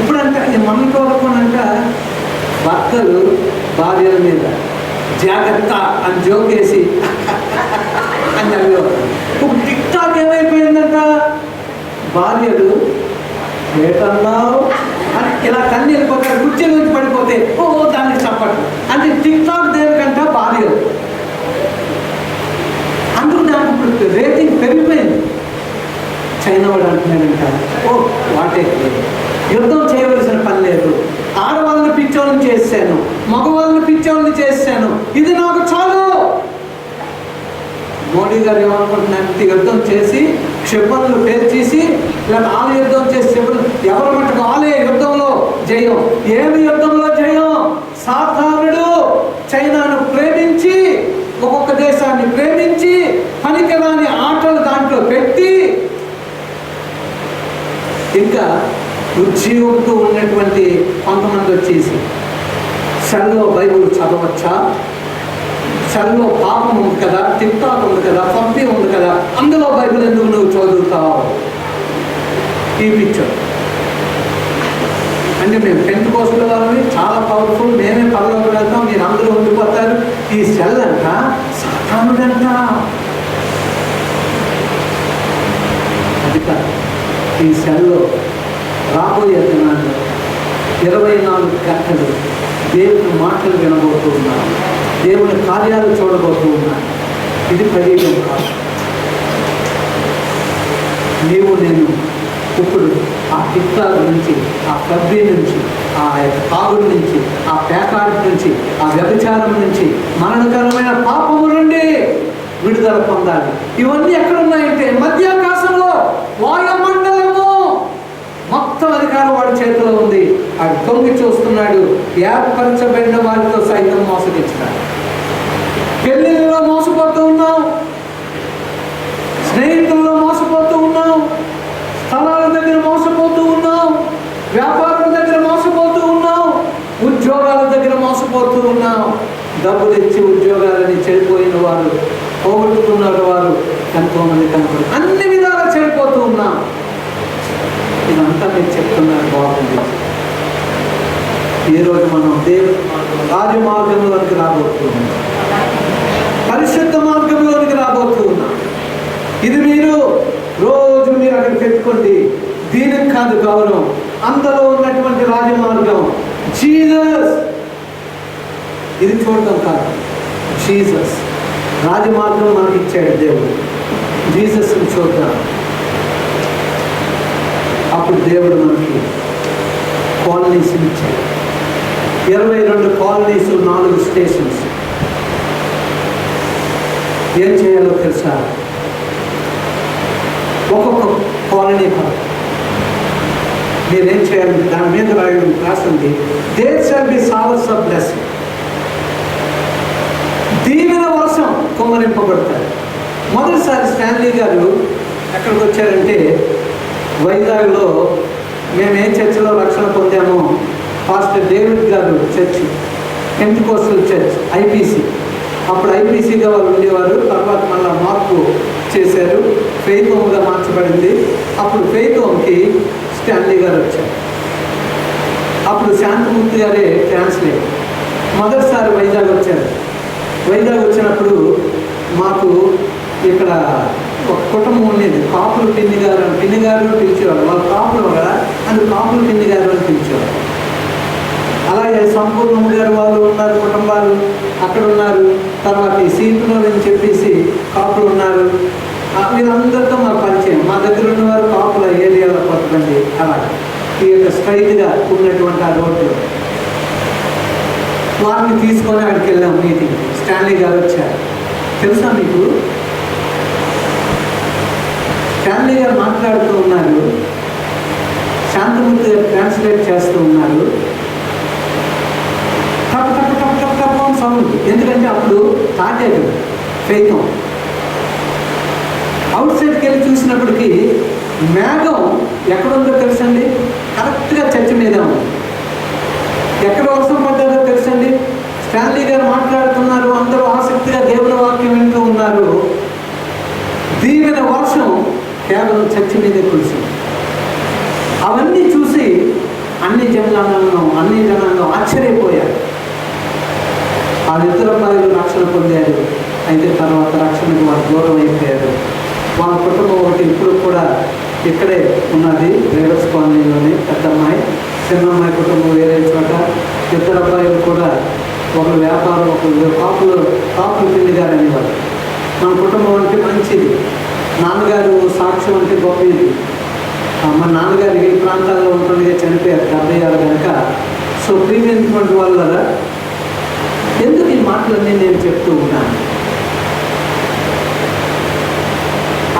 ఇప్పుడంట మమ్మీకి వరకునంట భర్తలు భార్యల మీద జాగ్రత్త అని జోకేసి అని అవి. ఇప్పుడు టిక్ టాక్ ఏమైపోయిందంట, భార్యలు ఏటన్నావు అని ఇలా కన్ను వెళ్ళిపోతారు, కుర్చీ నుంచి పడిపోతే ఓ దానికి చప్పట్లు. అంటే టిక్ టాక్ దేనికంట భార్యలు. అందుకు దానికి ఇప్పుడు రేటింగ్ పెరిగిపోయింది. చైనా వాడు అంటున్నాడంట, ఓ వాటే యుద్ధం చేయవలసిన పని లేదు, ఆడవాళ్ళని పిచ్చోళ్ళని చేశాను, మగవాళ్ళని పిచ్చోళ్ళని చేశాను, ఇది నాకు చాలు. మోడీ గారు ఏమనుకుంటున్నారంటే యుద్ధం చేసి క్షిపణులు పేర్చేసి ఇలా ఆలు యుద్ధం చేసి క్షిపణులు ఎవరి మటుకు ఆలే యుద్ధంలో జయం. ఏమి యుద్ధంలో జయం? సాధారణుడు చైనాను ప్రేమించి, ఒక్కొక్క దేశాన్ని ప్రేమించి, పనికిరాని ఆటలు దాంట్లో పెట్టి, ఇంకా ఉద్యోగంతో ఉన్నటువంటి కొంతమంది వచ్చేసి సెల్లో బైబుల్ చదవచ్చా, సెల్లో పాపం ఉంది కదా, టిక్ టాక్ ఉంది కదా, పంపి ఉంది కదా, అందులో బైబిల్ ఎందుకు నువ్వు చదువుతావు? ఈ పిక్చర్ అంటే మేము పెంటెకోస్తల్ వాళ్ళని చాలా పవర్ఫుల్, మేమే పరలోకి వెళ్తాం, మీరు అందరూ ఉండిపోతారు. ఈ సెల్ అంట సాతానుడంట. అది కాదు, ఈ సెల్లో రాబోయే దినాల్లో 24 గంటలు దేవుని మాటలు వినబోతూ ఉన్నారు, దేవుని కార్యాలు చూడబోతూ ఉన్నారు. ఇది ప్రదీపం కాదు. నీవు నేను ఇప్పుడు ఆ టిక్టాక్ నుంచి, ఆ పబ్బి నుంచి, ఆ తాగుడు నుంచి, ఆ పేకాడు నుంచి, ఆ వ్యభిచారం నుంచి, మరణకరమైన పాపము నుండి విడుదల పొందాలి. ఇవన్నీ ఎక్కడ ఉన్నాయంటే మధ్యాకాశంలో వాయుమండలము మొత్తం అధికారం వాడి చేతిలో ఉంది. అది తొంగి చూస్తున్నాడు. ఏర్పరచబడిన వారితో సైతం మోసగించినాడు. పెళ్ళిళ్ళలో మోసపోతూ ఉన్నాం, స్నేహితుల్లో మోసపోతూ ఉన్నాం, స్థలాల దగ్గర మోసపోతూ ఉన్నాం, వ్యాపారం దగ్గర మోసపోతూ ఉన్నాం, ఉద్యోగాల దగ్గర మోసపోతూ ఉన్నాం. డబ్బు తెచ్చి ఉద్యోగాలని చెడిపోయిన వారు, పోగొట్టుకున్న వారు ఎంతోమంది కనపడు. అన్ని విధాలా చెడిపోతూ ఉన్నాం. ఇదంతా మీరు చెప్తున్నారు బాగుంది. ఈరోజు మనం దేవుని రాజమార్గంలోనికి రాబోతున్నాం, పరిశుద్ధ మార్గంలోనికి రాబోతున్నాం. ఇది మీరు రోజు మీరు అక్కడ పెట్టుకోండి. దీనికి కాదు గౌరవం, అందులో ఉన్నటువంటి రాజమార్గం జీసస్. ఇది చూడటం కాదు, జీసస్ రాజమార్గం మనకి ఇచ్చాడు దేవుడు. జీసస్ని చూద్దాం. అప్పుడు దేవుడు మనకి కాలనీస్ ఇచ్చాడు. 22 కాలనీస్, 4 స్టేషన్స్. ఏం చేయాలో తెలుసా? ఒక్కొక్క కాలనీ మీరేం చేయాలి? దాని మీద రాయడం రాసింది, there shall be showers of blessing. దీవెన వర్షం కుమ్మరింపబడతారు. మొదటిసారి స్టాన్లీ గారు ఎక్కడికి వచ్చారంటే, వైజాగ్లో మేము ఏ చర్చిలో రక్షణ పొందామో, పాస్టర్ డేవిడ్ గారు చర్చ్, పెంటెకోస్టల్ చర్చ్, ఐపీసీ. అప్పుడు ఐపీసీగా వాళ్ళు ఉండేవారు. తర్వాత మళ్ళీ మార్పు చేశారు, ఫెయిత్ హోమ్గా మార్చబడింది. అప్పుడు ఫెయిత్ హోమ్కి స్టాన్లీ గారు వచ్చారు. అప్పుడు శాంతమూర్తి గారే ట్రాన్స్లేట్. మొదటిసారి వైజాగ్ వచ్చారు. వైజాగ్ వచ్చినప్పుడు మాకు ఇక్కడ ఒక కుటుంబం ఉండేది, కాపులు పిన్ని గారు అని. పిన్ని గారు పిలిచేవారు, వాళ్ళు కాపులు కదా, అందుకు కాపులు పిన్ని గారు అని పిలిచేవారు. అలాగే సంపూర్ణమ్మ గారు వాళ్ళు ఉన్నారు, కుటుంబాలు అక్కడ ఉన్నారు. తర్వాత ఈ సీపునూరు అని చెప్పేసి కాపులు ఉన్నారు. వీళ్ళందరితో మాకు పరిచయం. మా దగ్గర ఉన్నవారు కాపుల ఏరియాలో కొత్తమంది. అలాగే ఈ యొక్క స్ట్రైట్గా ఉన్నటువంటి ఆ రోడ్డు వారిని తీసుకొని అక్కడికి వెళ్ళాం మీటింగ్. స్టాన్లీ గారు వచ్చారు. తెలుసా మీకు? స్టాన్లీ గారు మాట్లాడుతూ ఉన్నారు, శాంతమూర్తి గారు ట్రాన్స్లేట్ చేస్తూ ఉన్నారు. టప్ టప్ టప్ టప్ టప్ అని సౌండ్. ఎందుకంటే అప్పుడు తాటేది ఫెయితం. అవుట్ సైడ్కి వెళ్ళి చూసినప్పటికీ మేఘం ఎక్కడుందో తెలుసండి? కరెక్ట్గా చర్చ్ మీద ఉంది. ఎక్కడ వర్షం పడ్డారో తెలుసండి? స్టాన్లీ గారు మాట్లాడుతున్నారు, అందరూ ఆసక్తిగా దేవుని వాక్యం వింటూ ఉన్నారు. దీవెన వర్షం కేవలం చర్చ్ మీదే కురిసింది. అవన్నీ చూసి అన్ని జనాంగం ఆశ్చర్యపోయారు. ఆ ఇద్దరు అబ్బాయిలు రక్షణ పొందారు. అయితే తర్వాత రక్షణకు వారు దూరం అయిపోయారు. వాళ్ళ కుటుంబం ఒకటి ఇప్పుడు కూడా ఇక్కడే ఉన్నది, డ్రైవర్స్ కాలనీలోనే. పెద్ద అమ్మాయి, చిన్న అమ్మాయి కుటుంబం వేరే చోట. ఇద్దరు అబ్బాయిలు కూడా ఒకరు వ్యాపారం, ఒకరు కాపులు పిల్లి గారు అనేవారు. మన కుటుంబం అంటే మంచిది. నాన్నగారు సాక్ష్యం అంటే గొప్పది. మా నాన్నగారు ఈ ప్రాంతాల్లో ఉంటుండగా చనిపోయారు 76 కనుక. సో ప్రియమైనటువంటి వాళ్ళ ఎందుకు ఈ మాటలన్నీ నేను చెప్తూ ఉన్నాను?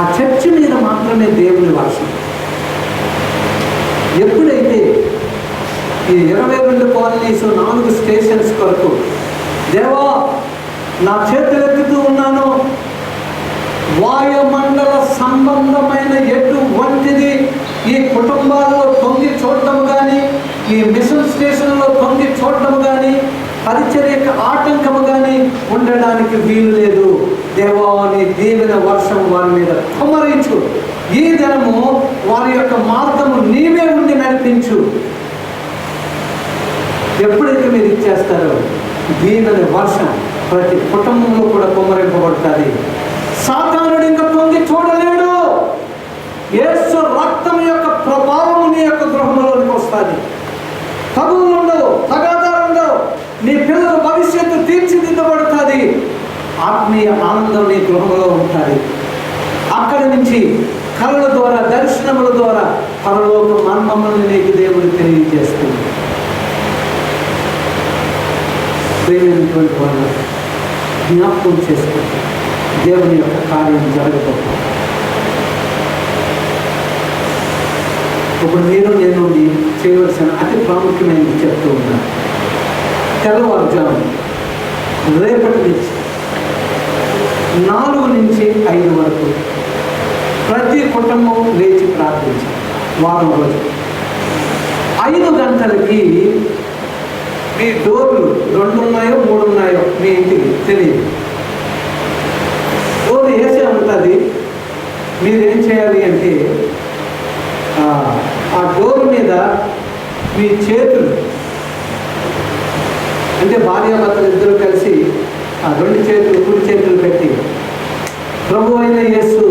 ఆ చర్చ్ మీద మాత్రమే దేవుని వర్షం. ఎప్పుడైతే ఈ 22 కాలనీస్, 4 స్టేషన్స్ కొరకు దేవా నా చేతులు ఎత్తుతూ ఉన్నాను, వాయుమండల సంబంధమైన ఎటువంటిది ఈ కుటుంబాల్లో తొంగి చూడటం కానీ, ఈ మిషన్ స్టేషన్లో తొంగి చూడటం కానీ, పరిచర్యకు ఆటంకము కానీ ఉండడానికి వీలు లేదు. దేవాని దీవెన వర్షం వారి మీద కుమ్మరించు. ఈ దినము వారి యొక్క మార్గము నీవే ఉండి నడిపించు. ఎప్పుడైతే మీరు ఇచ్చేస్తారో దీవెన వర్షం ప్రతి కుటుంబంలో కూడా కుమ్మరింపబడుతుంది. సాతానుడు ఇంకా తొంగి చూడలేడు. యేసు రక్తం యొక్క ప్రభావం నీ యొక్క గృహంలోనికి వస్తుంది. తగులు ఉండవు, తగాదాలు ఉండవు. నీ పిల్లల భవిష్యత్తు తీర్చిదిద్దబడుతుంది. ఆత్మీయ ఆనందం నీ గృహంలో ఉంటుంది. అక్కడి నుంచి కళల ద్వారా, దర్శనముల ద్వారా పరలోక మర్మములను నీకు దేవుడు తెలియజేస్తుంది. ప్రేమైనటువంటి వాళ్ళు జ్ఞాపకం చేసుకుంటే దేవుని యొక్క కార్యం జరగబోతుంది. ఇప్పుడు నేను చేయవలసిన అతి ప్రాముఖ్యమైనది చెప్తూ ఉన్నాను. తెల్లవారుజాము రేపటి నుంచి 4 నుంచి 5 వరకు ప్రతి కుటుంబం లేచి ప్రార్థించాలి. వారం రోజు 5 గంటలకి మీ డోర్లు 2 ఉన్నాయో 3 ఉన్నాయో మీ ఇంటికి తెలియదు. డోర్ వేసే ఉంటుంది. మీరేం చేయాలి అంటే ఆ డోర్ మీద మీ చేతులు అంటే భార్యాభర్తలు ఇద్దరు కలిసి ఆ 2 చేతులు కుడి చేతులు పెట్టి, ప్రభు అయిన యేసు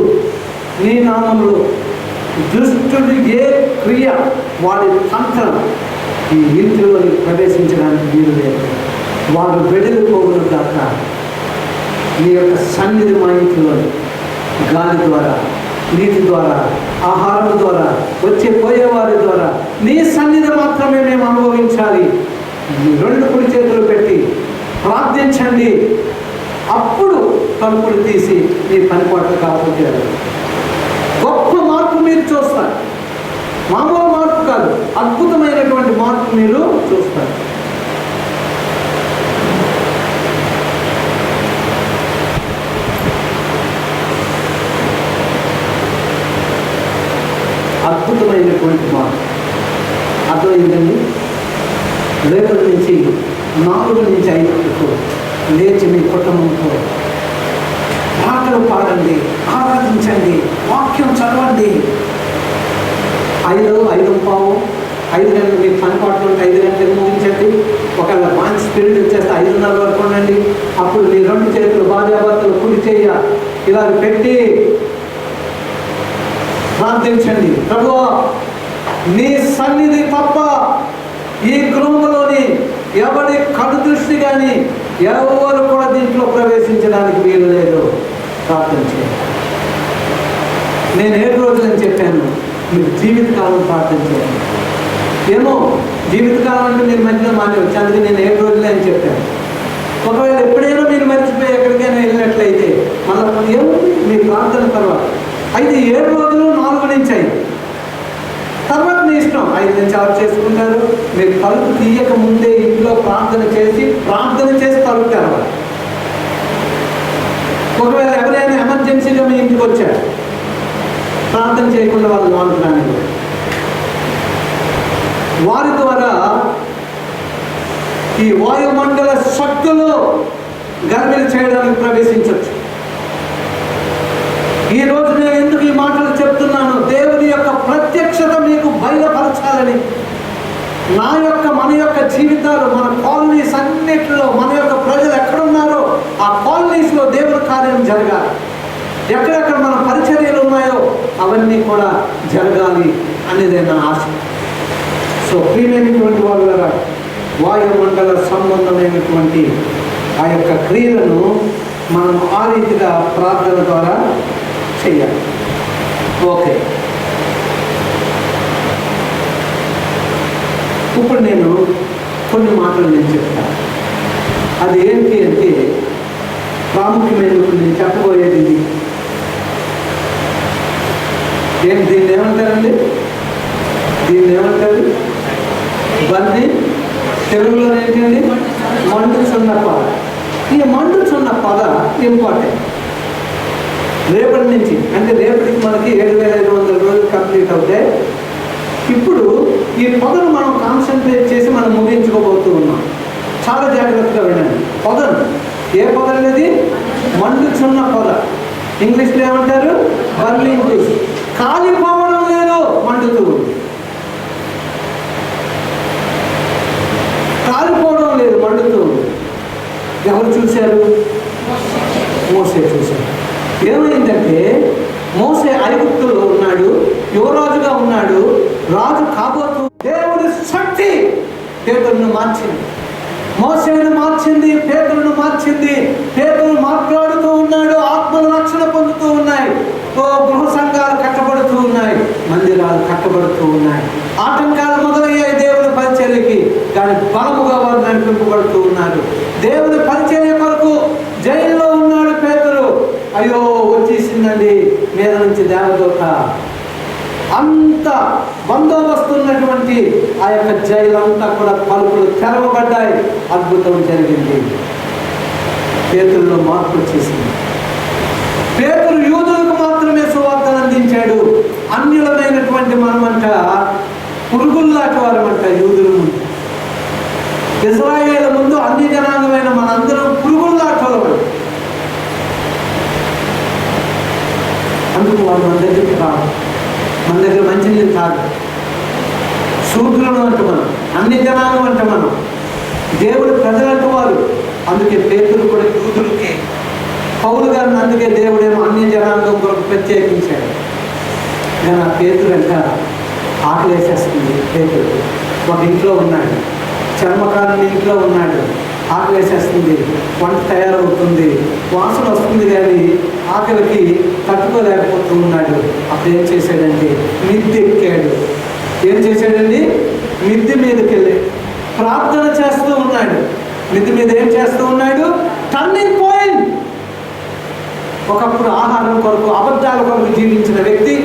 నీ నామములో దుష్టుడు ఏ క్రియ వాడి తంత్రం ఈ ఇంటిలోని ప్రవేశించడానికి వీలు లేదు. వారు వెడలిపోవును కాక. నీ యొక్క సన్నిధి మా ఇంటిలోని గాలి ద్వారా, నీటి ద్వారా, ఆహారం ద్వారా, వచ్చే పోయేవారి ద్వారా నీ సన్నిధి మాత్రమే మేము అనుభవించాలి. ఈ 2 కుడి చేతులు పెట్టి ప్రార్థించండి. అప్పుడు తలుపులు తీసి మీ పనిపాట్లు కాకపోతే గొప్ప మార్పు మీరు చూస్తారు. మామూలు మార్పు కాదు, అద్భుతమైనటువంటి మార్పు మీరు చూస్తారు. అద్భుతమైనటువంటి మార్పు అర్థమైందండి. రేపటి నుంచి 4 నుంచి 5 వరకు లేచి మీ కుటుంబంతో పాటలు పాడండి, ఆరాధించండి, వాక్యం చదవండి. 5, 5:15, 5 గంటలు మీకు పనిపాట్లు ఉంటే 5 గంటలకు ముగించండి. ఒకవేళ మంచి స్పిరిట్ వచ్చేస్తే 5:30 వరకు ఉండండి. అప్పుడు మీ 2 చేతులు భార్యాభర్తలు కుడి చేయ ఇలా పెట్టి ప్రార్థించండి. ప్రభువా, నీ సన్నిధి తప్ప ఈ గృహంలోని ఎవరి కడు దృష్టి కానీ ఎవరు కూడా దీంట్లో ప్రవేశించడానికి వీలు లేదు. ప్రార్థన చేయండి. నేను 7 రోజులని చెప్పాను, మీరు జీవితకాలం ప్రార్థన చేయండి. ఏమో జీవితకాలం అంటే మీరు మధ్యలో మానేవచ్చు, అందుకే నేను 7 రోజులే అని చెప్పాను. ఒకవేళ ఎప్పుడైనా మీరు మర్చిపోయి ఎక్కడికైనా వెళ్ళినట్లయితే మళ్ళీ ఏముంది మీ ప్రార్థన తర్వాత. అయితే 7 రోజులు 4 నుంచి 5 తర్వాత మీ ఇష్టం. 5 నుంచి 6 చేసుకుంటారు. మీరు తలుపు తీయక ముందే ఇంట్లో ప్రార్థన చేసి తలుపు తెరవాలి. ఒకవేళ ఎవరైనా ఎమర్జెన్సీగా మీ ఇంటికి వచ్చారు, ప్రార్థన చేయకుండా వాళ్ళు వాడుతున్నాను, వారి ద్వారా ఈ వాయుమండల శక్తులు గర్భిణి చేయడానికి ప్రవేశించవచ్చు. ఈ రోజు నేను ఎందుకు ఈ మాటలు చెప్తున్నాను, దేవుని యొక్క ప్రత్యక్షత మీకు బయలుపరచాలని. మన యొక్క జీవితాలు, మన కాలనీస్ అన్నిటిలో మన యొక్క ప్రజలు ఎక్కడున్నారో ఆ కాలనీస్లో దేవుని కార్యం జరగాలి. ఎక్కడెక్కడ మన పరిచర్యలు ఉన్నాయో అవన్నీ కూడా జరగాలి అనేది నా ఆశ. సో ప్రియమైనటువంటి వాళ్ళ వాయుమండల సంబంధమైనటువంటి ఆ యొక్క క్రియలను మనం ఆ రీతిగా ప్రార్థన ద్వారా చేయాలి. ఓకే, ఇప్పుడు నేను కొన్ని మాటలు చెప్తాను. అది ఏంటి అంటే ప్రాముఖ్యమైన నేను చెప్పబోయేది దీన్ని ఏమంటారండి? దీన్ని ఏమంటారు? బంది తెలుగులో ఏంటండి? మండుచున్న పద. ఈ మండుచున్న పద ఇంపార్టెంట్. రేపటి నుంచి అంటే రేపటికి మనకి 7,500 రోజులు కంప్లీట్ అవుతాయి. ఇప్పుడు ఈ పొదను మనం కాన్సన్ట్రేట్ చేసి మనం ముగించుకోబోతూ ఉన్నాం. చాలా జాగ్రత్తగా వినండి. పొదను ఏ పొద అనేది? మండుచున్న పొద. ఇంగ్లీష్లో ఏమంటారు? Burning bush. కాలిపోవడం లేదు, మండుతూ ఉంది. కాలిపోవడం లేదు, మండుతూ ఉంది. ఎవరు చూశారు? మోసే చూశారు. ఏమైందంటే మోసే ఐగుప్తులో ఉన్నాడు, యువరాజుగా ఉన్నాడు, రాజు కాబోతూ దేవుడి శక్తి పేతురును మార్చింది, మోసేను మార్చింది, పేతురును మార్చింది. పేతురు మాట్లాడుతూ ఉన్నాడు, ఆత్మల రక్షణ పొందుతూ ఉన్నాయి, గృహ సంఘాలు కట్టబడుతూ ఉన్నాయి, మందిరాలు కట్టబడుతూ ఉన్నాయి. ఆటంకాలు మొదలయ్యాయి దేవుని పరిచర్యకి, కానీ బలముగా వారు నడిపింపబడుతూ ఉన్నారు. దేవుని పరిచర్య కొరకు జైల్లో ఉన్నాడు పేతురు. అయ్యో వచ్చేసిందండి మీద నుంచి దేవదూత. అంత బందోబస్తు ఉన్నటువంటి ఆ యొక్క జైలంతా కూడా తలుపులు తెరవబడ్డాయి. అద్భుతం జరిగింది. పేతురులో మార్పు వచ్చేసింది. పేతురు యూదులకు మాత్రమే సువార్తను అందించాడు. అన్యులమైనటువంటి మనమంట పురుగుల్లాంటి వారమంట. యూదుల ముందు, ఇశ్రాయేలు ముందు అన్ని జనాంగమైన మనందరం పురుగుల్లాంటి వాళ్ళం. అందుకు వాళ్ళు మన దగ్గరికి రావు, మన దగ్గర మంచినీళ్ళు తాగు. శూద్రులను అంట మనం, అన్ని జనాంగం అంట మనం. దేవుడు ప్రజలంటే వారు. అందుకే పేతురు కూడా యూదులకి, పౌలు గారిని అందుకే దేవుడేమో అన్య జనాంగం కొరకు ప్రత్యేకించాడు. కానీ ఆ పేతురు అంట ఆకలి వేసేస్తుంది. పేతురు ఒక ఇంట్లో ఉన్నాడు, చర్మకారుని ఇంట్లో ఉన్నాడు, ఆకలి వేసేస్తుంది, వంట తయారవుతుంది, వాసన వస్తుంది, కానీ ఆకలికి తట్టుకోలేకపోతూ ఉన్నాడు. అప్పుడు ఏం చేశాడండి? మిద్దె ఎక్కాడు. ఏం చేశాడండి? మిద్దె మీదకి వెళ్ళి ప్రార్థన చేస్తూ ఉన్నాడు. మిద్దె మీద ఏం చేస్తూ ఉన్నాడు? Turning point. ఒకప్పుడు ఆహారం కొరకు, అబద్ధాల కొరకు జీవించిన వ్యక్తి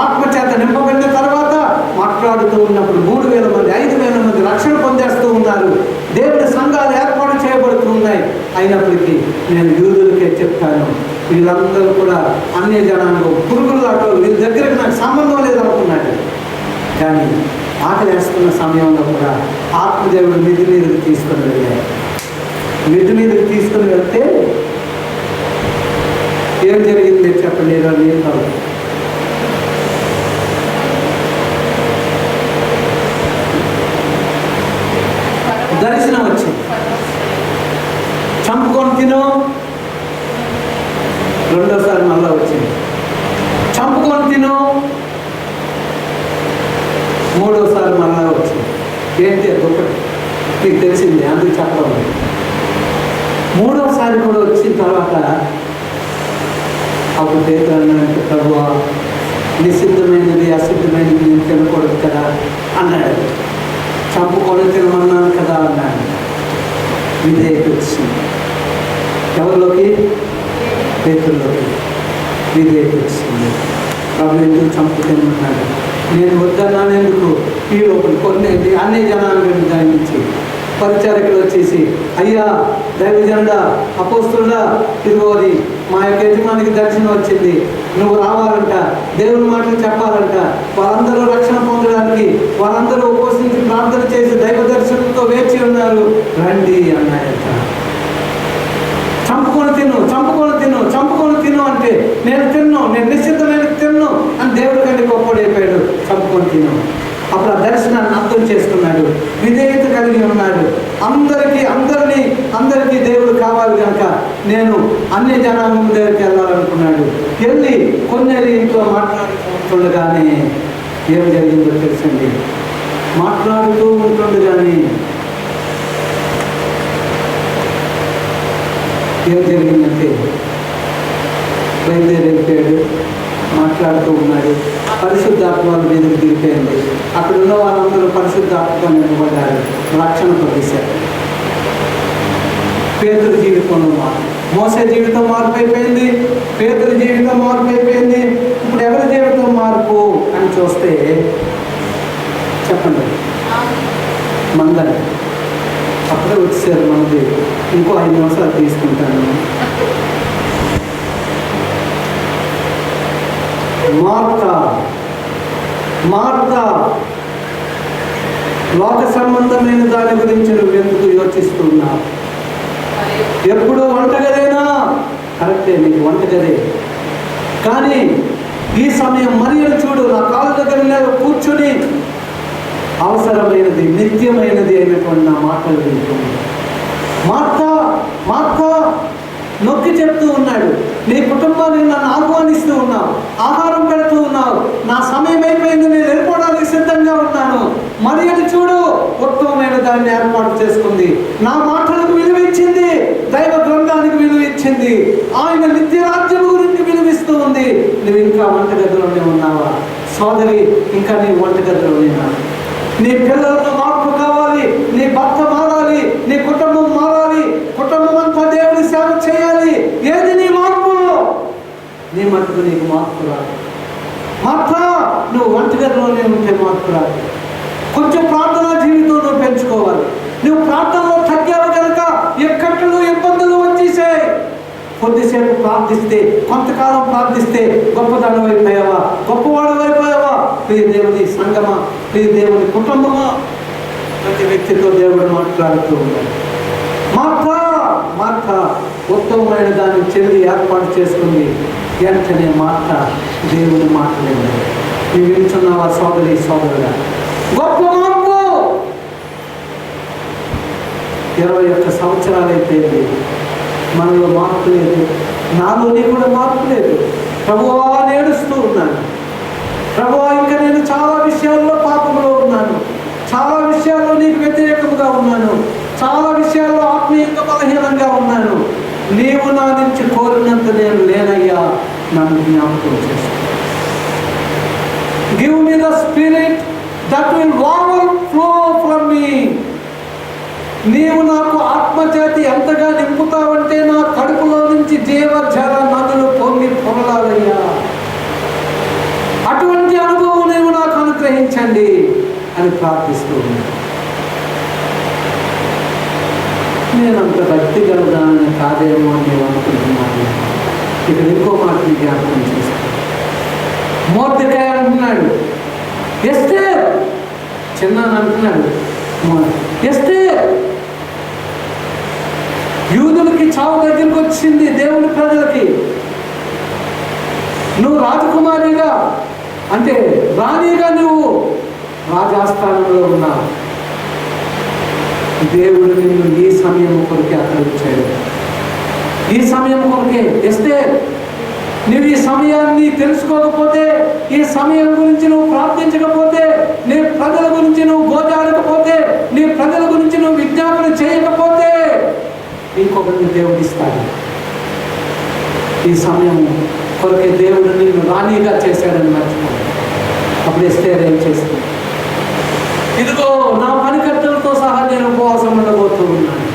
ఆత్మచేత నింపబడిన తర్వాత మాట్లాడుతూ ఉన్నప్పుడు 3,000 మంది 5,000 మంది రక్షణ పొందేస్తూ ఉన్నారు. దేవుడి సంఘాలు ఏర్పాటు చేయబడుతూ ఉన్నాయి. అయినప్పటికీ నేను యూదులకే చెప్తాను, వీళ్ళందరూ కూడా అన్య జనాంగం, పురుగులాటో, వీళ్ళ దగ్గరికి నాకు సంబంధం లేదనుకున్నాడు. కానీ ఆకలి వేస్తున్న సమయంలో కూడా ఆత్మదేవుడు మిద్ది మీదకి తీసుకొని వెళ్ళాడు. మిద్ది మీదకి తీసుకొని వెళ్తే ఏం జరిగింది చెప్పండి? నేను కాదు, దర్శనం వచ్చింది. చంపుకొని తిను, రెండోసారి మళ్ళా వచ్చింది. చంపుకొని తిను, మూడోసారి మళ్ళా వచ్చింది. ఏంటి ఒకటి మీకు తెలిసింది, అందుకు చెప్పడం. మూడోసారి కూడా వచ్చిన తర్వాత అప్పుడు పేతురు అన్నాడంటే, ప్రభువా, నిషిద్ధమైనది అసిద్ధమైనది నేను తినకూడదు కదా అన్నాడు. చంపుకొని తినమన్నాను కదా అన్నాడు. విధేయత వచ్చింది. ఎవరిలోకి? పేతురులోకి విధేయత వచ్చింది. ప్రభు ఎందుకు చంపు తినమన్నాడు? నేను వద్దన్నాను ఎందుకు? ఈ లోపల కొన్ని అన్ని జనాలను దానించి పరిచారకులు వచ్చేసి, అయ్యా దైవజనుడా, అపోస్తులుడా, ఇదిగోది మా యొక్క యజమానికి దర్శనం వచ్చింది, నువ్వు రావాలంట, దేవుని మాటలు చెప్పాలంట, వారందరూ రక్షణ పొందడానికి వారందరూ ఉపవసించి ప్రార్థన చేసి దైవ దర్శనంతో వేచి ఉన్నారు, రండి అన్నాయంట. చంపుకొని తిను, చంపుకొని తిను, చంపుకొని తిను అంటే నేను తిన్ను, నేను నిశ్చితమైన తిన్ను అని దేవుడి కంటే గొప్పడైపోయాడు. చంపుకొని తిను. అప్పుడు ఆ దర్శనాన్ని అర్థం చేసుకున్నాడు, విధేయత కలిగి ఉన్నాడు. అందరికీ దేవుడు కావాలి కనుక నేను అన్య జనాంగం దగ్గరికి వెళ్ళాలనుకున్నాడు. వెళ్ళి కొన్నేళ్ళు ఇంట్లో మాట్లాడుతుండగానే ఏం జరిగిందో తెలుసండి. మాట్లాడుతూ ఉంటుండగానే ఏం జరిగిందంటే బయలుదేరిపోయాడు, మాట్లాడుతూ ఉన్నాడు. పరిశుద్ధాత్మ వాళ్ళ మీదకి దిగిపోయింది. అక్కడ ఉన్న వాళ్ళందరూ పరిశుద్ధాత్మగా నిలబడ్డారు, రక్షణ పొందేశారు. పేతురు జీవితంలో మార్పు, మోసే జీవితం మార్పు అయిపోయింది, పేతురు జీవితం మార్పు అయిపోయింది. ఇప్పుడు ఎవరి జీవితం మార్పు అని చూస్తే చెప్పండి, మందని అప్పుడే వచ్చేసారు. మనది ఇంకో 5 నిమిషాలు తీసుకుంటాను. మార్తా, లోక సంబంధమైన దాని గురించి నువ్వు ఎందుకు యోచిస్తున్నావు? ఎప్పుడు వంటగదేనా? కరెక్టే, నీకు వంటగదే. కానీ ఈ సమయం మరియను చూడు, నా కాళ్ళ దగ్గర కూర్చొని అవసరమైనది, నిత్యమైనది అయినటువంటి నా మాటలు వింటుంది. మార్తా నొక్కి చెప్తూ ఉన్నాడు, నీ కుటుంబాన్ని నన్ను ఆహ్వానిస్తూ ఉన్నావు, ఆహారం పెడుతూ ఉన్నావు, నా సమయం అయిపోయింది, నేను వెళ్ళిపోవడానికి సిద్ధంగా ఉన్నాను. మరియను చూడు, ఉత్తమమైన దాన్ని ఏర్పాటు చేసుకుంది, నా మాటలకు విలువ ఇచ్చింది, దైవ గ్రంథానికి విలువ ఇచ్చింది, ఆయన నిత్య రాజ్యం గురించి విలువిస్తూ ఉంది. నువ్వు ఇంకా వంటగదిలోనే ఉన్నావా? సోదరి, ఇంకా నీ వంటగదిలోనేనా? నీ పిల్లలకు మార్పు కావాలి, నీ భర్త మారాలి, నీ కుటుంబం మారాలి, కుటుంబం అంతా దేవుడి సేవ చేయాలి. ఏది నీ మార్పు? నీ మట్టుకు నీకు మార్పు రాదు. మాత్రం నువ్వు వంటగదిలోనే ఉంటే మార్పు రాదు. కొంచెం ప్రార్థనా జీవితం నువ్వు పెంచుకోవాలి. నువ్వు ప్రార్థనలో తగ్గావు కనుక ఎక్కట్లు ఇబ్బందులు వచ్చేసాయి. కొద్దిసేపు ప్రార్థిస్తే, కొంతకాలం ప్రార్థిస్తే గొప్పదానం అయిపోయావా, గొప్పవాడు అయిపోయావా? ప్రియ దేవుని సంగమా, ప్రియ దేవుని కుటుంబమా, ప్రతి వ్యక్తితో దేవుడు మాట్లాడుతూ ఉన్నాడు. మార్త ఉత్తమమైన దాన్ని చెల్లి ఏర్పాటు చేసుకుంది. వెంటనే మార్త దేవుని మాటలేదు. నీవు వింటున్నావా సోదరి సోదరుడా? గొప్ప మార్పు. 21 సంవత్సరాలు అయిపోయింది, మనలో మార్పు లేదు, నాలోనే కూడా మార్పు లేదు. ప్రభువా ఏడుస్తూ ఉన్నాను, ప్రభువా ఇంకా నేను చాలా విషయాల్లో పాపంలో ఉన్నాను, చాలా విషయాల్లో నీకు వ్యతిరేకంగా ఉన్నాను, చాలా విషయాల్లో ఆత్మీయంగా బలహీనంగా ఉన్నాను. నీవు నా నుంచి కోరినంత నేను లేనయ్యా, నన్ను జ్ఞాపకం చేస్తాను. Give me the spirit that will overflow from మీ. నీవు నాకు ఆత్మచేతి ఎంతగా నింపుతావంటే నా కడుపులో నుంచి జీవజల నదులు పొంగి పొరలాలయ్యా. అటువంటి అనుభవం నీవు నాకు అనుగ్రహించండి అని ప్రార్థిస్తూ ఉన్నాను. నేనంత భక్తి గలదానని కాదేమో అని నేను అనుకుంటున్నాను. ఇక్కడ ఇంకో మాటని జ్ఞాపకం చేస్తాను. మొర్దెకాయ అంటున్నాడు, ఎస్తేర్ చిన్న అంటున్నాడు, ఎస్తేర్ యూదులకి చావు దగ్గరికి వచ్చింది, దేవుని ప్రజలకి. నువ్వు రాజకుమారిగా అంటే రాణిగా నువ్వు రాజాస్థానంలో ఉన్నావు. దేవుడు నిన్ను ఈ సమయం కొరకే అక్కడ ఇచ్చాడు. ఈ సమయం కొరకే. ఎస్తేర్, నువ్వు ఈ సమయాన్ని తెలుసుకోకపోతే, ఈ సమయం గురించి నువ్వు ప్రార్థించకపోతే, నీ ప్రజల గురించి నువ్వు గోజాడకపోతే, నీ ప్రజల గురించి నువ్వు విజ్ఞాపన చేయకపోతే ఇంకొకరిని దేవుడు ఇస్తాడు. ఈ సమయం కొరకే దేవుడు నిన్ను రాణిగా చేశాడని మర్చిపోయాడు. అప్పుడు ఎస్తేర్ ఏం చేస్తుంది? ఇదిగో నా పనికర్తలతో సహా నేను ఉపవాసం ఉండబోతూ ఉన్నాను,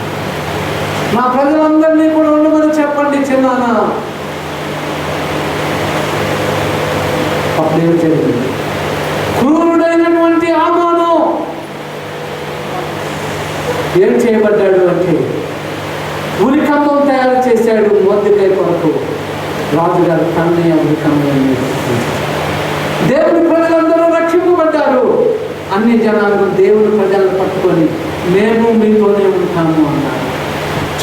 నా ప్రజలందరినీ కూడా ఉండమని చెప్పండి చిన్నానా. అప్పుడు ఏం జరిగింది? క్రూరుడైనటువంటి ఆమాను ఏం చేయబడ్డాడు అంటే ఉరికంబం తయారు చేశాడు మొర్దెకాయ కొరకు. రాజుగారు కన్నయ్య ఉరికంబం. దేవుని ప్రజలందరూ రక్షింపబడ్డారు. అన్ని జనాలు దేవుని ప్రజలను పట్టుకొని మేము మీతోనే ఉంటాము అన్నారు.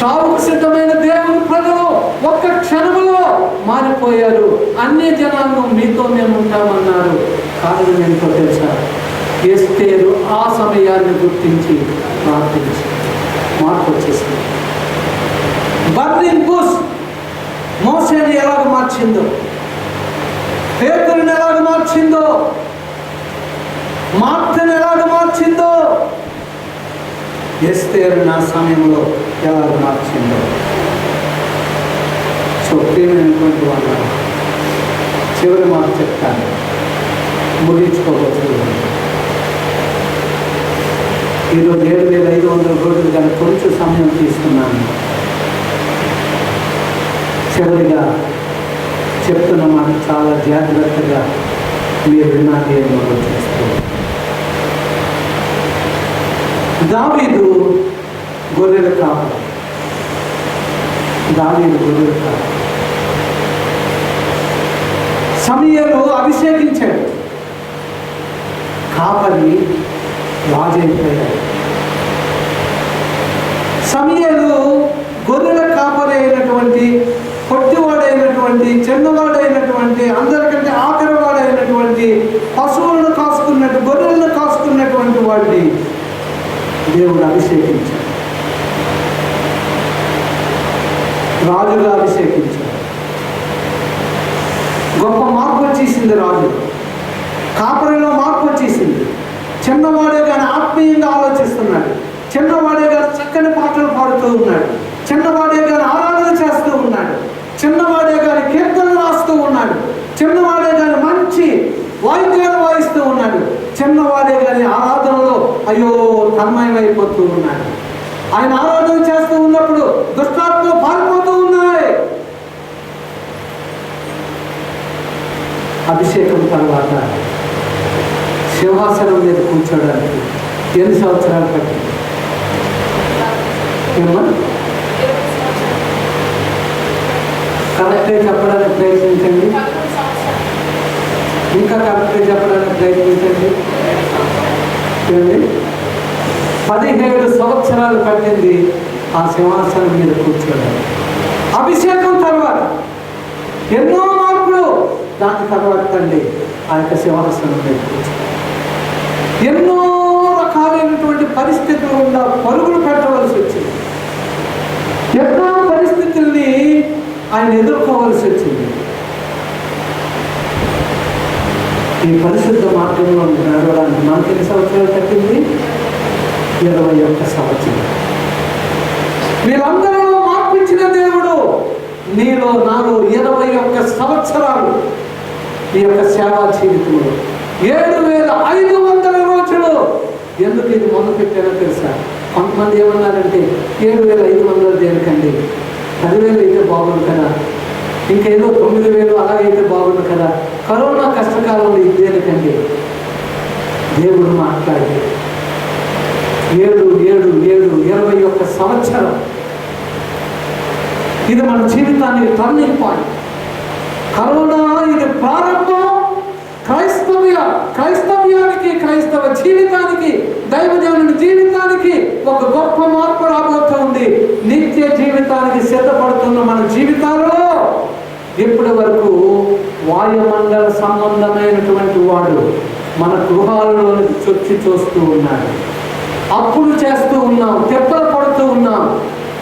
చావుకు సిద్ధమైన దేవుని ప్రజలు ఒక్క క్షణంలో మారిపోయారు. అన్ని జనాలు మీతో మేము ఉంటామన్నారు. కారణం ఏంటో తెలుసా? ఎస్తేరు ఆ సమయాన్ని గుర్తించి ప్రార్థించి మార్పు వచ్చేసింది. బర్నింగ్ బుష్ మోసేని ఎలాగ మార్చిందో, పేతురుని ఎలాగ మార్చిందో, మార్తను ఎలాగ మార్చిందో, ఎస్తేరు నా సమయంలో ఎలాగ మార్చిందో. సో ప్రియమైనటువంటి వాళ్ళ చివరి మాట చెప్తాను, ముగించుకోవచ్చు. ఈరోజు 7500 రోజులు కానీ కొంచెం సమయం తీసుకున్నాను. చివరిగా చెప్తున్న మాట చాలా జాగ్రత్తగా మీరు వినాలి అని మనం చేస్తాం. దావీదు గొర్రెల కాపరి. దావీదు గొర్రెల కాపరి. సమూయేలు అభిషేకించాడు. కాపరి రాజైపోయాడు. సమూయేలు గొర్రెల కాపరి అయినటువంటి, పొట్టివాడైనటువంటి, చిన్నవాడైనటువంటి, అందరికంటే ఆఖరివాడైనటువంటి, పశువులను కాసుకున్నట్టు, గొర్రెలను కాసుకున్నటువంటి వాడిని దేవుడు అభిషేకించాడు. రాజుగా అభిషేకించాడు. గొప్ప మార్పు వచ్చేసింది. రాజు కాపరిలో మార్పు వచ్చేసింది. చిన్నవాడే కానీ ఆత్మీయంగా ఆలోచిస్తున్నాడు. చిన్నవాడే కానీ చక్కని పాటలు పాడుతూ ఉన్నాడు. చిన్నవాడే కానీ ఆరాధన చేస్తూ ఉన్నాడు. చిన్నవాడే కానీ కీర్తనలు రాస్తూ ఉన్నాడు. చిన్నవాడే కానీ మంచి వాయిద్యాలు వాయిస్తూ ఉన్నాడు. చిన్నవాడే కానీ ఆరాధనలో అయ్యో తన్మయమైపోతూ ఉన్నాడు. ఆయన ఆరాధన చేస్తూ ఉన్నప్పుడు దుష్టాత్మలు పారిపోతూ ఉన్నాయి. అభిషేకం తర్వాత సింహాసనం మీద కూర్చోడానికి ఎన్ని సంవత్సరాలు పట్టింది? కరెక్ట్గా చెప్పడానికి ప్రయత్నించండి. ఇంకా కరెక్ట్గా చెప్పడానికి ప్రయత్నించండి. 17 సంవత్సరాలు పట్టింది ఆ సింహాసనం మీద కూర్చోడానికి. అభిషేకం తర్వాత ఎన్నో మార్పులు. దాని తర్వాత తండ్రి ఆ యొక్క సింహాసనం మీద కూర్చోండి. ఎన్నో రకాలైనటువంటి పరిస్థితులు ఉన్న పరుగులు పెట్టవలసి వచ్చింది. ఆయన ఎదుర్కోవలసి వచ్చింది. ఈ పరిశుద్ధ మార్గంలో నడవడానికి మనకి ఎన్ని సంవత్సరాలు పట్టింది? 21 సంవత్సరం. వీళ్ళందరూ మార్పించిన దేవుడు నీలో నాలో 21 సంవత్సరాలు ఈ యొక్క సేవా జీవితంలో 7500 రోజులు. ఎందుకు ఇది మొదలు పెట్టారో తెలుసా? కొంతమంది ఏమన్నారంటే 7500 దేనికండి, 10,000 అయితే బాగుంది కదా, ఇంకేదో 9,000 అలాగైతే బాగుంది కదా, కరోనా కష్టకాలంలో ఇది దేనికండి? దేవుడు మాట్లాడి 21 సంవత్సరం. ఇది మన జీవితానికి టర్నింగ్ పాయింట్. కరోనా ఇది ప్రారంభం. క్రైస్తవ్యానికి, క్రైస్తవ జీవితానికి, దైవజనుని జీవితానికి ఒక గొప్ప మార్పు రాబోతుంది. నిత్య జీవితానికి సిద్ధపడుతున్న మన జీవితాల్లో ఇప్పటి వరకు వాయుమండల సంబంధమైనటువంటి వాడు మన గృహాలలోనికి చొచ్చి చూస్తూ ఉన్నాడు. అప్పులు చేస్తూ ఉన్నాం, తెప్పలు పడుతూ ఉన్నాం,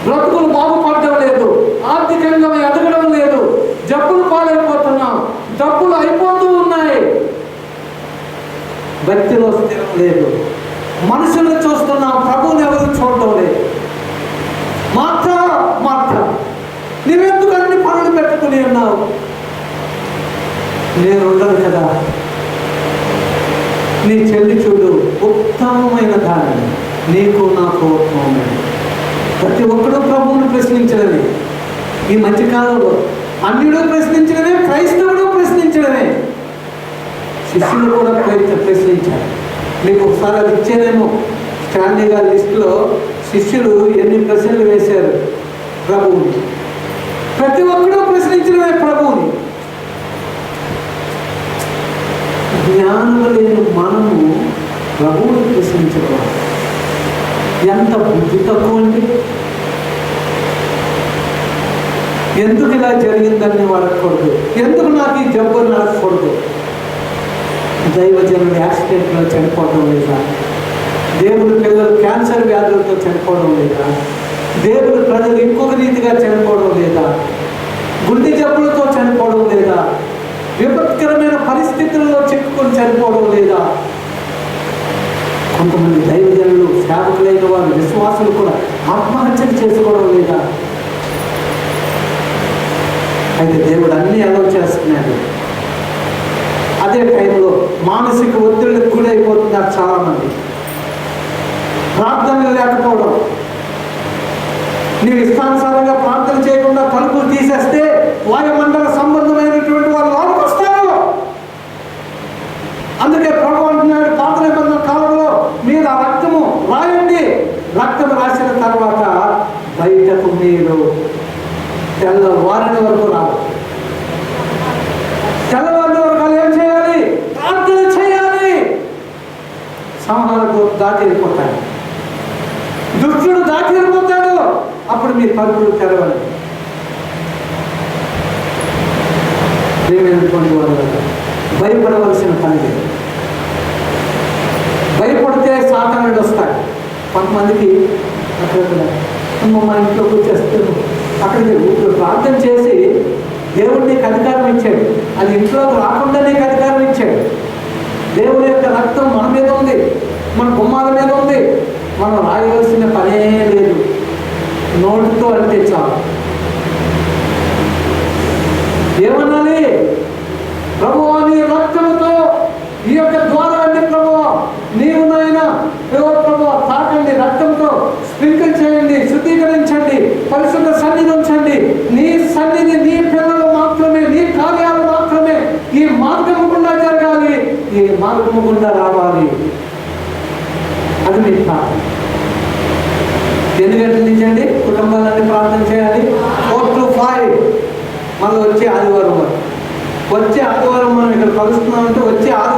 బ్రతుకులు బాగుపడడం లేదు, ఆర్థికంగా ఎదగడం లేదు, జబ్బులు పాలైపోతున్నాం, డబ్బులు అయిపోతూ ఉన్నాయి, భక్తిలో స్థిరం లేదు, మనుషులను చూస్తున్నాం, ప్రభువుని ఎవరు చూడటం లేదు. మార్త నీవెందుకు అన్ని పనులు పెట్టుకుని ఉన్నావు? నేను ఉండను కదా, నీ చెల్లి చూడు ఉత్తమమైన దాని, నీకు నాకు ఉత్తమమైన. ప్రతి ఒక్కడూ ప్రభువుని ప్రశ్నించడమే. ఈ మధ్యకాలంలో అన్యుడు ప్రశ్నించడమే, క్రైస్తవుడు ప్రశ్నించడమే, శిష్యులు కూడా ప్రశ్నించారు. మీకు ఒకసారి అది ఇచ్చేదేమో. స్టాన్లీ గారి లిస్టులో శిష్యులు ఎన్ని ప్రశ్నలు వేశారు ప్రభువుని. ప్రతి ఒక్కడూ ప్రశ్నించడమే ప్రభువుని. జ్ఞానం లేని మనము ప్రభువుని ప్రశ్నించడం ఎంత బుద్ధి తక్కువ అండి. ఎందుకు ఇలా జరిగిందని అడగకూడదు, ఎందుకు నాకు ఈ జబ్బుని అడగకూడదు. దైవజనులు యాక్సిడెంట్లో చనిపోవడం లేదా, దేవుడి పిల్లలు క్యాన్సర్ వ్యాధులతో చనిపోవడం లేదా, దేవుడి ప్రజలు ఇంకొక రీతిగా చనిపోవడం లేదా, గుండె జబ్బులతో చనిపోవడం లేదా, విపత్కరమైన పరిస్థితుల్లో చిక్కుకొని చనిపోవడం లేదా. కొంతమంది దైవజనులు, సేవకులైన వారు, విశ్వాసులు కూడా ఆత్మహత్యలు చేసుకోవడం లేదా. అయితే దేవుడు అన్నీ అలౌ చేస్తున్నాడు. అదే టైంలో మానసిక ఒత్తిడికి గురైపోతున్నారు చాలామంది. ప్రార్థనలు లేకపోవడం, నీవు ఇష్టానుసారంగా ప్రార్థన చేయకుండా తలుపులు తీసేస్తే వాయుమండల సంబంధమైనటువంటి వాళ్ళు లోపలికి వస్తారు. అందుకే ప్రభు అంటున్నాడు పాత నిబంధన కాలంలో మీరు ఆ రక్తము రాయండి, రక్తం రాసిన తర్వాత బయటకు మీరు తెల్లవారిన వరకు రావాలి. తెల్లవారిన వరకు ఏం చేయాలి? ప్రార్థన చేయాలి. సంహారకు దాటి వెళ్ళిపోతాడు, దుష్టుడు దాటి వెళ్ళిపోతాడు. అప్పుడు మీ పరుగులు తెరవాలి. ప్రియమైనటువంటి వాళ్ళు భయపడవలసిన పని లేదు. భయపడితే సాతానుడు వస్తాడు. కొంతమందికి అక్కడ మా ఇంట్లోకి వచ్చేస్తాను, అక్కడికి ప్రార్థన చేసి దేవుడు నీకు అధికారం ఇచ్చాడు, అది ఇంట్లోకి రాకుండా నీకు అధికారం ఇచ్చాడు. దేవుడి యొక్క రక్తం మన మీద ఉంది, మన గుమ్మాల మీద ఉంది. మనం రాయవలసిన పనే లేదు, నోటితో అంటే చాలు. ఏమనాలి? ప్రభువా నీ రక్తంతో ఈ యొక్క ద్వారాన్ని ప్రభువా నీవు నాయన ప్రభువా తాకండి, రక్తంతో స్ప్రింకిల్ చేయండి, శుద్ధీకరించండి, పరిశుద్ధ సన్నిధి ఉంచండి. నీ సన్నిధి నీ పిల్లలు మాత్రమే, నీ కార్యాలు మాత్రమే ఈ మార్గము గుండా జరగాలి, ఈ మార్గము గుండా రావాలి. అది మీ ప్రార్థన. ఎన్ని గంటల నుంచి అండి కుటుంబాలన్నీ ప్రార్థన చేయాలి? 4 to 5. మళ్ళీ వచ్చే ఆదివారం వరకు. వచ్చే ఆదివారం మనం ఇక్కడ కలుస్తున్నామంటే వచ్చే ఆదివారం